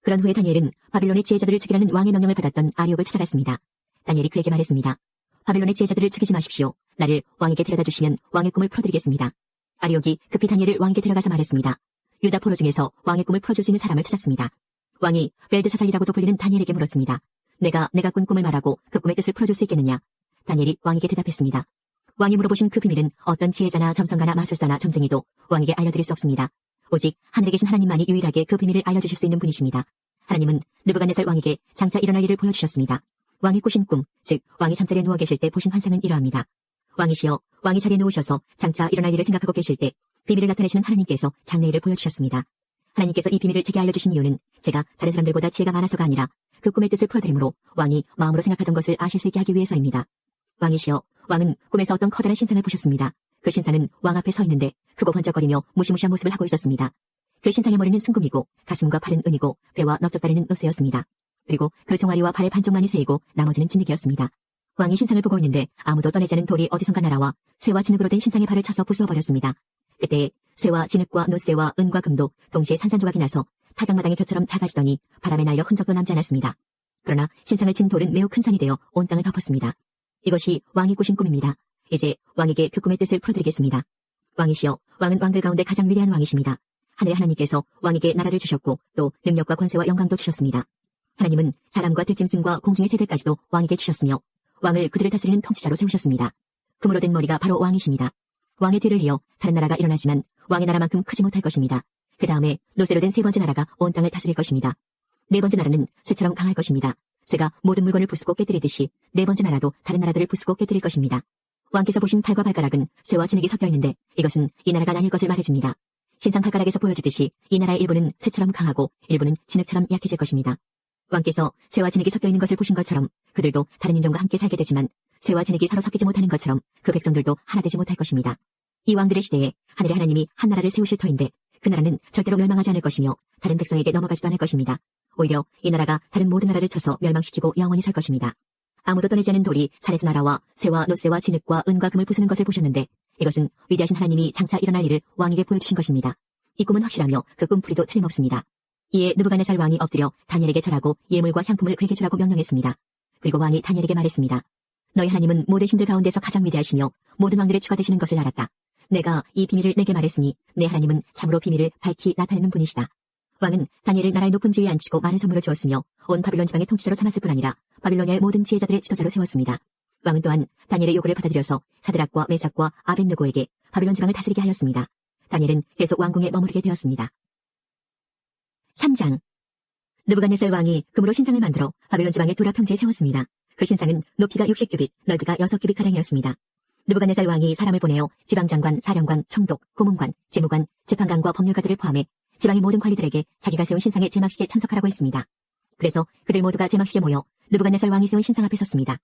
그런 후에 다니엘은 바빌론의 지혜자들을 죽이라는 왕의 명령을 받았던 아리옥을 찾아갔습니다. 다니엘이 그에게 말했습니다. 바빌론의 지혜자들을 죽이지 마십시오. 나를 왕에게 데려다 주시면 왕의 꿈을 풀어드리겠습니다. 아리옥이 급히 다니엘을 왕에게 데려가서 말했습니다. 유다 포로 중에서 왕의 꿈을 풀어줄 수 있는 사람을 찾았습니다. 왕이 벨드사살이라고도 불리는 다니엘에게 물었습니다. 내가 꾼 꿈을 말하고 그 꿈의 뜻을 풀어줄 수 있겠느냐? 다니엘이 왕에게 대답했습니다. 왕이 물어보신 그 비밀은 어떤 지혜자나 점성가나 마술사나 점쟁이도 왕에게 알려드릴 수 없습니다. 오직 하늘에 계신 하나님만이 유일하게 그 비밀을 알려주실 수 있는 분이십니다. 하나님은 느부갓네살 왕에게 장차 일어날 일을 보여주셨습니다. 왕이 꾸신 꿈, 즉 왕이 잠자리에 누워 계실 때 보신 환상은 이러합니다. 왕이시여, 왕이 자리에 누우셔서 장차 일어날 일을 생각하고 계실 때 비밀을 나타내시는 하나님께서 장래일을 보여주셨습니다. 하나님께서 이 비밀을 제게 알려주신 이유는 제가 다른 사람들보다 지혜가 많아서가 아니라 그 꿈의 뜻을 풀어드리므로 왕이 마음으로 생각하던 것을 아실 수 있게 하기 위해서입니다. 왕이시여, 왕은 꿈에서 어떤 커다란 신상을 보셨습니다. 그 신상은 왕 앞에 서 있는데 크고 번쩍거리며 무시무시한 모습을 하고 있었습니다. 그 신상의 머리는 순금이고 가슴과 팔은 은이고 배와 넓적다리는 으스였습니다. 그리고 그 종아리와 발의 반쪽만이 쇠이고 나머지는 진흙이었습니다. 왕이 신상을 보고 있는데 아무도 떠내지 않은 돌이 어디선가 날아와 쇠와 진흙으로 된 신상의 발을 쳐서 부수어버렸습니다. 그때 쇠와 진흙과 노쇠와 은과 금도 동시에 산산조각이 나서 타작마당의 곁처럼 작아지더니 바람에 날려 흔적도 남지 않았습니다. 그러나 신상을 친 돌은 매우 큰 산이 되어 온 땅을 덮었습니다. 이것이 왕이 꾸신 꿈입니다. 이제 왕에게 그 꿈의 뜻을 풀어드리겠습니다. 왕이시여, 왕은 왕들 가운데 가장 위대한 왕이십니다. 하늘의 하나님께서 왕에게 나라를 주셨고 또 능력과 권세와 영광도 주셨습니다. 하나님은 사람과 들짐승과 공중의 새들까지도 왕에게 주셨으며 왕을 그들을 다스리는 통치자로 세우셨습니다. 금으로 된 머리가 바로 왕이십니다. 왕의 뒤를 이어 다른 나라가 일어나지만 왕의 나라만큼 크지 못할 것입니다. 그 다음에 노쇠로 된 세 번째 나라가 온 땅을 다스릴 것입니다. 네 번째 나라는 쇠처럼 강할 것입니다. 쇠가 모든 물건을 부수고 깨뜨리듯이 네 번째 나라도 다른 나라들을 부수고 깨뜨릴 것입니다. 왕께서 보신 팔과 발가락은 쇠와 진흙이 섞여 있는데 이것은 이 나라가 나뉠 것을 말해줍니다. 신상 팔가락에서 보여지듯이 이 나라의 일부는 쇠처럼 강하고 일부는 진흙처럼 약해질 것입니다. 왕께서 쇠와 진흙이 섞여 있는 것을 보신 것처럼 그들도 다른 인종과 함께 살게 되지만 쇠와 진흙이 서로 섞이지 못하는 것처럼 그 백성들도 하나 되지 못할 것입니다. 이 왕들의 시대에 하늘의 하나님이 한 나라를 세우실 터인데 그 나라는 절대로 멸망하지 않을 것이며 다른 백성에게 넘어가지도 않을 것입니다. 오히려 이 나라가 다른 모든 나라를 쳐서 멸망시키고 영원히 살 것입니다. 아무도 떠내지 않은 돌이 산에서 날아와 쇠와 노쇠와 진흙과 은과 금을 부수는 것을 보셨는데 이것은 위대하신 하나님이 장차 일어날 일을 왕에게 보여주신 것입니다. 이 꿈은 확실하며 그 꿈풀이도 틀림없습니다. 이에 느부갓네살 왕이 엎드려 다니엘에게 절하고 예물과 향품을 그에게 주라고 명령했습니다. 그리고 왕이 다니엘에게 말했습니다. 너희 하나님은 모든 신들 가운데서 가장 위대하시며 모든 왕들의 주가 되시는 것을 알았다. 내가 이 비밀을 내게 말했으니 내 하나님은 참으로 비밀을 밝히 나타내는 분이시다. 왕은 다니엘을 나라의 높은 지위에 앉히고 많은 선물을 주었으며 온 바빌론 지방의 통치자로 삼았을 뿐 아니라 바빌로니아의 모든 지혜자들의 지도자로 세웠습니다. 왕은 또한 다니엘의 요구를 받아들여서 사드락과 메삭과 아벳느고에게 바빌론 지방을 다스리게 하였습니다. 다니엘은 계속 왕궁에 머무르게 되었습니다. 3장 느부갓네살 왕이 금으로 신상을 만들어 바빌론 지방의 두라 평지에 세웠습니다. 그 신상은 높이가 60규빗, 넓이가 6규빗가량이었습니다. 느부갓네살 왕이 사람을 보내어 지방장관, 사령관, 총독, 고문관, 재무관, 재판관과 법률가들을 포함해 지방의 모든 관리들에게 자기가 세운 신상의 제막식에 참석하라고 했습니다. 그래서 그들 모두가 제막식에 모여 느부갓네살 왕이 세운 신상 앞에 섰습니다.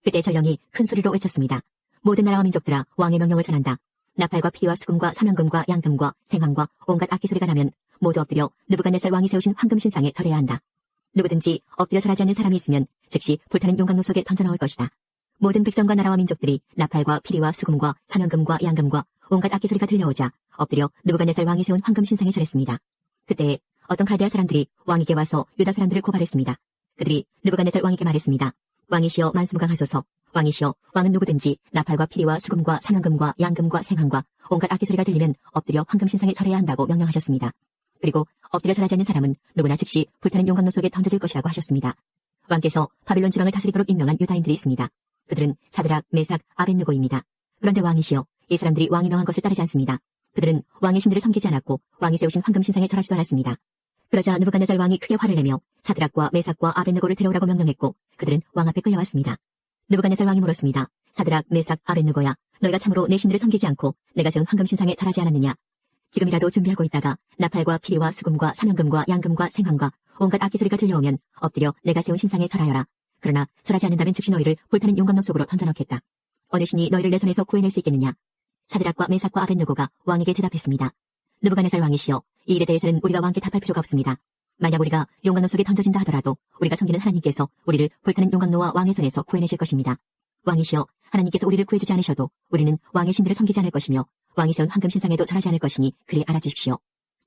그때 전령이 큰 소리로 외쳤습니다. 모든 나라와 민족들아 왕의 명령을 전한다. 나팔과 피리와 수금과 사명금과 양금과 생황과 온갖 악기 소리가 나면 모두 엎드려 느부갓네살 왕이 세우신 황금 신상에 절해야 한다. 누구든지 엎드려 절하지 않는 사람이 있으면 즉시 불타는 용광로 속에 던져넣을 것이다. 모든 백성과 나라와 민족들이 나팔과 피리와 수금과 사명금과 양금과 온갖 악기 소리가 들려오자 엎드려 느부갓네살 왕이 세운 황금 신상에 절했습니다. 그때 어떤 갈대아 사람들이 왕에게 와서 유다 사람들을 고발했습니다. 그들이 느부갓네살 왕에게 말했습니다. 왕이시여 만수무강하소서. 왕이시여 왕은 누구든지 나팔과 피리와 수금과 사명금과 양금과 생황과 온갖 악기 소리가 들리면 엎드려 황금 신상에 절해야 한다고 명령하셨습니다. 그리고 엎드려 절하지 않는 사람은 누구나 즉시 불타는 용광로 속에 던져질 것이라고 하셨습니다. 왕께서 바빌론 지방을 다스리도록 임명한 유다인들이 있습니다. 그들은 사드락, 메삭, 아벳느고입니다. 그런데 왕이시여 이 사람들이 왕이 명한 것을 따르지 않습니다. 그들은 왕의 신들을 섬기지 않았고 왕이 세우신 황금 신상에 절하지도 않았습니다. 그러자 느부갓네살 왕이 크게 화를 내며 사드락과 메삭과 아벳느고를 데려오라고 명령했고 그들은 왕 앞에 끌려왔습니다. 느부갓네살 왕이 물었습니다. 사드락, 메삭, 아벳느고야, 너희가 참으로 내 신들을 섬기지 않고 내가 세운 황금 신상에 절하지 않았느냐? 지금이라도 준비하고 있다가 나팔과 피리와 수금과 사명금과 양금과 생황과 온갖 악기 소리가 들려오면 엎드려 내가 세운 신상에 절하여라. 그러나 절하지 않는다면 즉시 너희를 불타는 용광로 속으로 던져넣겠다. 어느 신이 너희를 내 손에서 구해낼 수 있겠느냐? 사드락과 메삭과 아벳느고가 왕에게 대답했습니다. 느부갓네살 왕이시여, 이 일에 대해서는 우리가 왕께 답할 필요가 없습니다. 만약 우리가 용광로 속에 던져진다 하더라도 우리가 섬기는 하나님께서 우리를 불타는 용광로와 왕의 손에서 구해내실 것입니다. 왕이시여, 하나님께서 우리를 구해주지 않으셔도 우리는 왕의 신들을 섬기지 않을 것이며 왕이 세운 황금 신상에도 절하지 않을 것이니 그리 알아주십시오.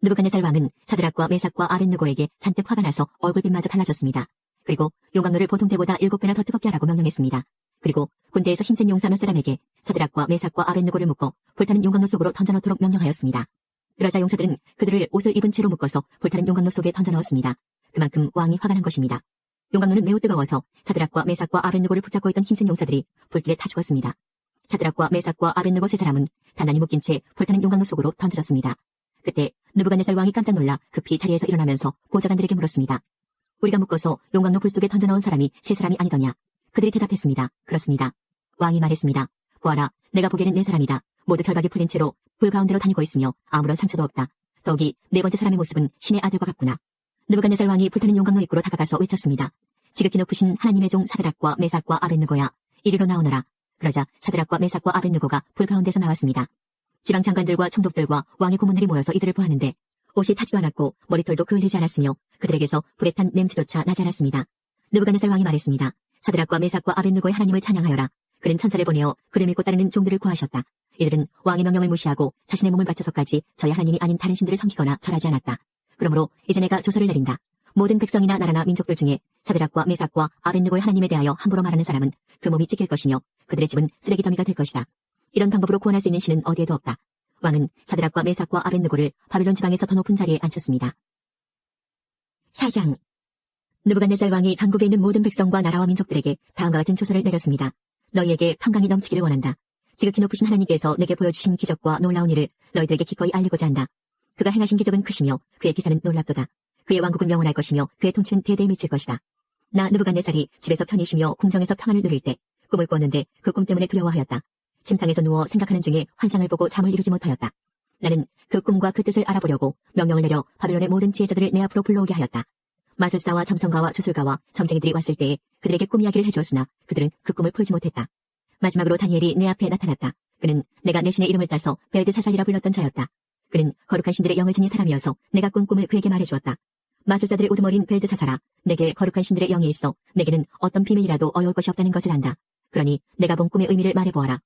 느부갓네살 왕은 사드락과 메삭과 아벳느고에게 잔뜩 화가 나서 얼굴빛마저 달라졌습니다. 그리고 용광로를 보통 때보다 7배나 더 뜨겁게 하라고 명령했습니다. 그리고 군대에서 힘센 용사 몇 사람에게 사드락과 메삭과 아벳느고를 묶어 불타는 용광로 속으로 던져넣도록 명령하였습니다. 그러자 용사들은 그들을 옷을 입은 채로 묶어서 불타는 용광로 속에 던져넣었습니다. 그만큼 왕이 화가 난 것입니다. 용광로는 매우 뜨거워서 사드락과 메삭과 아벳느고를 붙잡고 있던 힘센 용사들이 불길에 타 죽었습니다. 사드락과 메삭과 아벳느고 세 사람은 단단히 묶인 채 불타는 용광로 속으로 던져졌습니다. 그때 느부갓네살 왕이 깜짝 놀라 급히 자리에서 일어나면서 보좌관들에게 물었습니다. 우리가 묶어서 용광로 불 속에 던져넣은 사람이 세 사람이 아니더냐? 그들이 대답했습니다. 그렇습니다. 왕이 말했습니다. 보아라, 내가 보기에는 네 사람이다. 모두 결박이 풀린 채로 불 가운데로 다니고 있으며 아무런 상처도 없다. 더욱이 네 번째 사람의 모습은 신의 아들과 같구나. 느부갓네살 왕이 불타는 용광로 입구로 다가가서 외쳤습니다. 지극히 높으신 하나님의 종 사드락과 메삭과 아벳느고야, 이리로 나오너라. 그러자 사드락과 메삭과 아벳느고가 불 가운데서 나왔습니다. 지방 장관들과 총독들과 왕의 고문들이 모여서 이들을 보았는데 옷이 타지도 않았고 머리털도 그을리지 않았으며 그들에게서 불에 탄 냄새조차 나지 않았습니다. 느부갓네살 왕이 말했습니다. 사드락과 메삭과 아벳느고의 하나님을 찬양하여라. 그는 천사를 보내어 그를 믿고 따르는 종들을 구하셨다. 이들은 왕의 명령을 무시하고 자신의 몸을 바쳐서까지 저희 하나님이 아닌 다른 신들을 섬기거나 절하지 않았다. 그러므로 이제 내가 조서를 내린다. 모든 백성이나 나라나 민족들 중에 사드락과 메삭과 아벳느고의 하나님에 대하여 함부로 말하는 사람은 그 몸이 찢길 것이며 그들의 집은 쓰레기 더미가 될 것이다. 이런 방법으로 구원할 수 있는 신은 어디에도 없다. 왕은 사드락과 메삭과 아벳느고를 바빌론 지방에서 더 높은 자리에 앉혔습니다. 4장 느부갓네살 왕이 전국에 있는 모든 백성과 나라와 민족들에게 다음과 같은 조서를 내렸습니다. 너희에게 평강이 넘치기를 원한다. 지극히 높으신 하나님께서 내게 보여주신 기적과 놀라운 일을 너희들에게 기꺼이 알리고자 한다. 그가 행하신 기적은 크시며 그의 기사는 놀랍도다. 그의 왕국은 영원할 것이며 그의 통치는 대대에 미칠 것이다. 나 느부갓네살이 집에서 편히 쉬며 궁정에서 평안을 누릴 때 꿈을 꾸었는데 그 꿈 때문에 두려워하였다. 침상에서 누워 생각하는 중에 환상을 보고 잠을 이루지 못하였다. 나는 그 꿈과 그 뜻을 알아보려고 명령을 내려 바빌론의 모든 지혜자들을 내 앞으로 불러오게 하였다. 마술사와 점성가와 주술가와 점쟁이들이 왔을 때에 그들에게 꿈 이야기를 해주었으나 그들은 그 꿈을 풀지 못했다. 마지막으로 다니엘이 내 앞에 나타났다. 그는 내가 내 신의 이름을 따서 벨드사살이라 불렀던 자였다. 그는 거룩한 신들의 영을 지닌 사람이어서 내가 꾼 꿈을 그에게 말해주었다. 마술사들의 우두머리인 벨드사살아, 내게 거룩한 신들의 영이 있어 내게는 어떤 비밀이라도 어려울 것이 없다는 것을 안다. 그러니 내가 본 꿈의 의미를 말해보아라.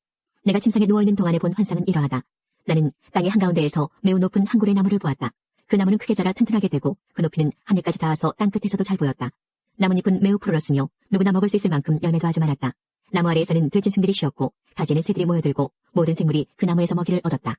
내가 침상에 누워있는 동안에 본 환상은 이러하다. 나는 땅의 한가운데에서 매우 높은 한 그루의 나무를 보았다. 그 나무는 크게 자라 튼튼하게 되고 그 높이는 하늘까지 닿아서 땅끝에서도 잘 보였다. 나뭇잎은 매우 푸르렀으며 누구나 먹을 수 있을 만큼 열매도 아주 많았다. 나무 아래에서는 들짐승들이 쉬었고 가지에는 새들이 모여들고 모든 생물이 그 나무에서 먹이를 얻었다.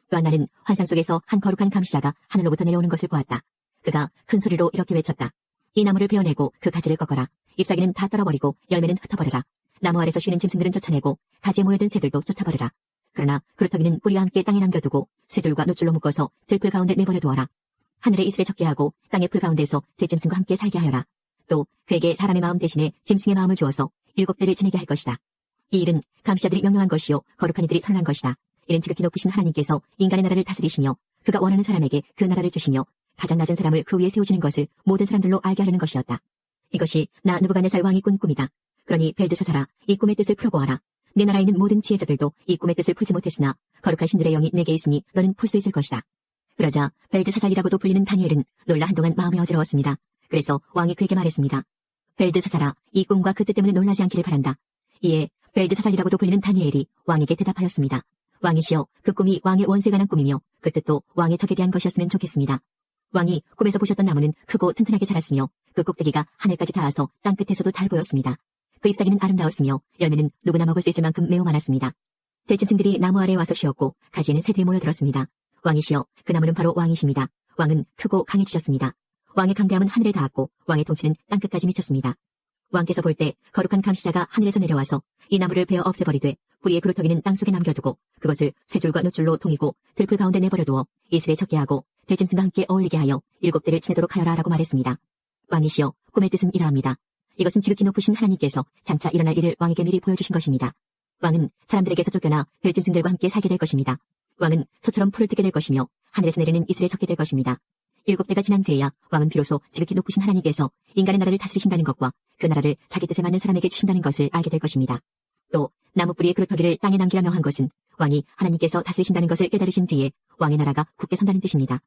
또한 나는 환상 속에서 한 거룩한 감시자가 하늘로부터 내려오는 것을 보았다. 그가 큰 소리로 이렇게 외쳤다. 이 나무를 베어내고 그 가지를 꺾어라. 잎사귀는 다 떨어버리고 열매는 흩어버려라. 나무 아래서 쉬는 짐승들은 쫓아내고 가지에 모여든 새들도 쫓아버려라. 그러나 그루터기는 뿌리와 함께 땅에 남겨두고 쇠줄과 노줄로 묶어서 들풀 가운데 내버려 두어라. 하늘의 이슬에 적게 하고 땅의 풀 가운데서 들짐승과 함께 살게 하여라. 또 그에게 사람의 마음 대신에 짐승의 마음을 주어서 7대를 지내게 할 것이다. 이 일은 감시자들이 명령한 것이요 거룩한 이들이 선언한 것이다. 이는 지극히 높으신 하나님께서 인간의 나라를 다스리시며 그가 원하는 사람에게 그 나라를 주시며 가장 낮은 사람을 그 위에 세우시는 것을 모든 사람들로 알게 하려는 것이었다. 이것이 나 느부갓네살 왕이 꾼 꿈이다. 그러니 벨드사살아, 이 꿈의 뜻을 풀어보아라. 내 나라에 있는 모든 지혜자들도 이 꿈의 뜻을 풀지 못했으나 거룩한 신들의 영이 내게 있으니 너는 풀 수 있을 것이다. 그러자 벨드사살이라고도 불리는 다니엘은 놀라 한동안 마음이 어지러웠습니다. 그래서 왕이 그에게 말했습니다. 벨드사살아, 이 꿈과 그 뜻 때문에 놀라지 않기를 바란다. 이에 벨드사살이라고도 불리는 다니엘이 왕에게 대답하였습니다. 왕이시여, 그 꿈이 왕의 원수에 관한 꿈이며 그 뜻도 왕의 적에 대한 것이었으면 좋겠습니다. 왕이 꿈에서 보셨던 나무는 크고 튼튼하게 자랐으며 그 꼭대기가 하늘까지 닿아서 땅끝에서도 잘 보였습니다. 그 잎사귀는 아름다웠으며 열매는 누구나 먹을 수 있을 만큼 매우 많았습니다. 들짐승들이 나무 아래에 와서 쉬었고 가지에는 새들이 모여들었습니다. 왕이시여, 그 나무는 바로 왕이십니다. 왕은 크고 강해지셨습니다. 왕의 강대함은 하늘에 닿았고 왕의 통치는 땅끝까지 미쳤습니다. 왕께서 볼 때 거룩한 감시자가 하늘에서 내려와서 이 나무를 베어 없애버리되 뿌리의 그루터기는 땅속에 남겨두고 그것을 쇠줄과 노줄로 통이고 들풀 가운데 내버려두어 이슬에 적게 하고 들짐승과 함께 어울리게 하여 7대를 지내도록 하여라 라고 말했습니다. 왕이시여, 꿈의 뜻은 이러합니다. 이것은 지극히 높으신 하나님께서 장차 일어날 일을 왕에게 미리 보여주신 것입니다. 왕은 사람들에게서 쫓겨나 들짐승들과 함께 살게 될 것입니다. 왕은 소처럼 풀을 뜯게 될 것이며 하늘에서 내리는 이슬에 적게 될 것입니다. 7대가 지난 뒤에야 왕은 비로소 지극히 높으신 하나님께서 인간의 나라를 다스리신다는 것과 그 나라를 자기 뜻에 맞는 사람에게 주신다는 것을 알게 될 것입니다. 또 나무 뿌리의 그루터기를 땅에 남기라 명한 것은 왕이 하나님께서 다스리신다는 것을 깨달으신 뒤에 왕의 나라가 굳게 선다는 뜻입니다.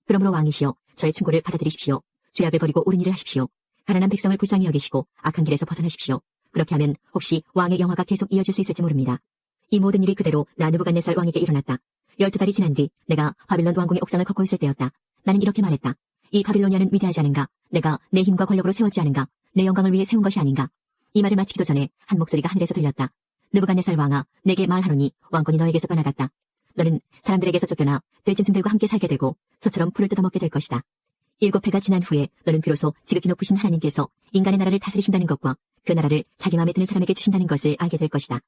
그러므로 왕이시여, 저의 충고를 받아들이십시오. 죄악을 버리고 옳은 일을 하십시오. 가난한 백성을 불쌍히 여기시고 악한 길에서 벗어나십시오. 그렇게 하면 혹시 왕의 영화가 계속 이어질 수 있을지 모릅니다. 이 모든 일이 그대로 나 느부갓네살 왕에게 일어났다. 12달이 지난 뒤 내가 바빌론 왕궁의 옥상을 걷고 있을 때였다. 나는 이렇게 말했다. 이 바빌로니아는 위대하지 않은가? 내가 내 힘과 권력으로 세웠지 않은가? 내 영광을 위해 세운 것이 아닌가? 이 말을 마치기도 전에 한 목소리가 하늘에서 들렸다. 느부갓네살 왕아, 내게 말하노니 왕권이 너에게서 떠나갔다. 너는 사람들에게서 쫓겨나 들짐승들과 함께 살게 되고 소처럼 풀을 뜯어먹게 될 것이다. 7회가 지난 후에 너는 비로소 지극히 높으신 하나님께서 인간의 나라를 다스리신다는 것과 그 나라를 자기 마음에 드는 사람에게 주신다는 것을 알게 될 것이다.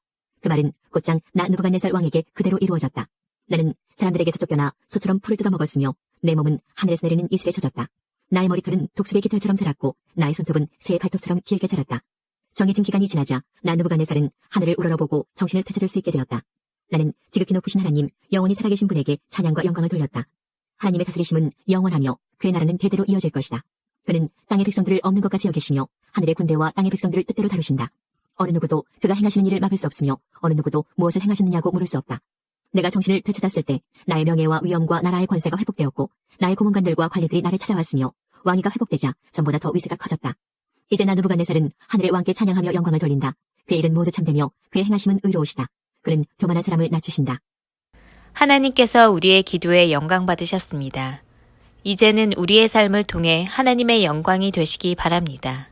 그 말은 곧장 나 느부갓네살 왕에게 그대로 이루어졌다. 나는 사람들에게서 쫓겨나 소처럼 풀을 뜯어먹었으며 내 몸은 하늘에서 내리는 이슬에 젖었다. 나의 머리털은 독수리의 깃털처럼 자랐고 나의 손톱은 새의 발톱처럼 길게 자랐다. 정해진 기간이 지나자 나 느부갓네살은 하늘을 우러러보고 정신을 되찾을 수 있게 되었다. 나는 지극히 높으신 하나님, 영원히 살아계신 분에게 찬양과 영광을 돌렸다. 하나님의 다스리심은 영원하며 그의 나라는 대대로 이어질 것이다. 그는 땅의 백성들을 없는 것 같이 여기시며 하늘의 군대와 땅의 백성들을 뜻대로 다루신다. 어느 누구도 그가 행하시는 일을 막을 수 없으며 어느 누구도 무엇을 행하셨느냐고 물을 수 없다. 내가 정신을 되찾았을 때 나의 명예와 위엄과 나라의 권세가 회복되었고 나의 고문관들과 관리들이 나를 찾아왔으며 왕위가 회복되자 전보다 더 위세가 커졌다. 이제 나 느부갓네살은 하늘의 왕께 찬양하며 영광을 돌린다. 그의 일은 모두 참되며 그의 행하심은 의로우시다. 그는 교만한 사람을 낮추신다. 하나님께서 우리의 기도에 영광 받으셨습니다. 이제는 우리의 삶을 통해 하나님의 영광이 되시기 바랍니다.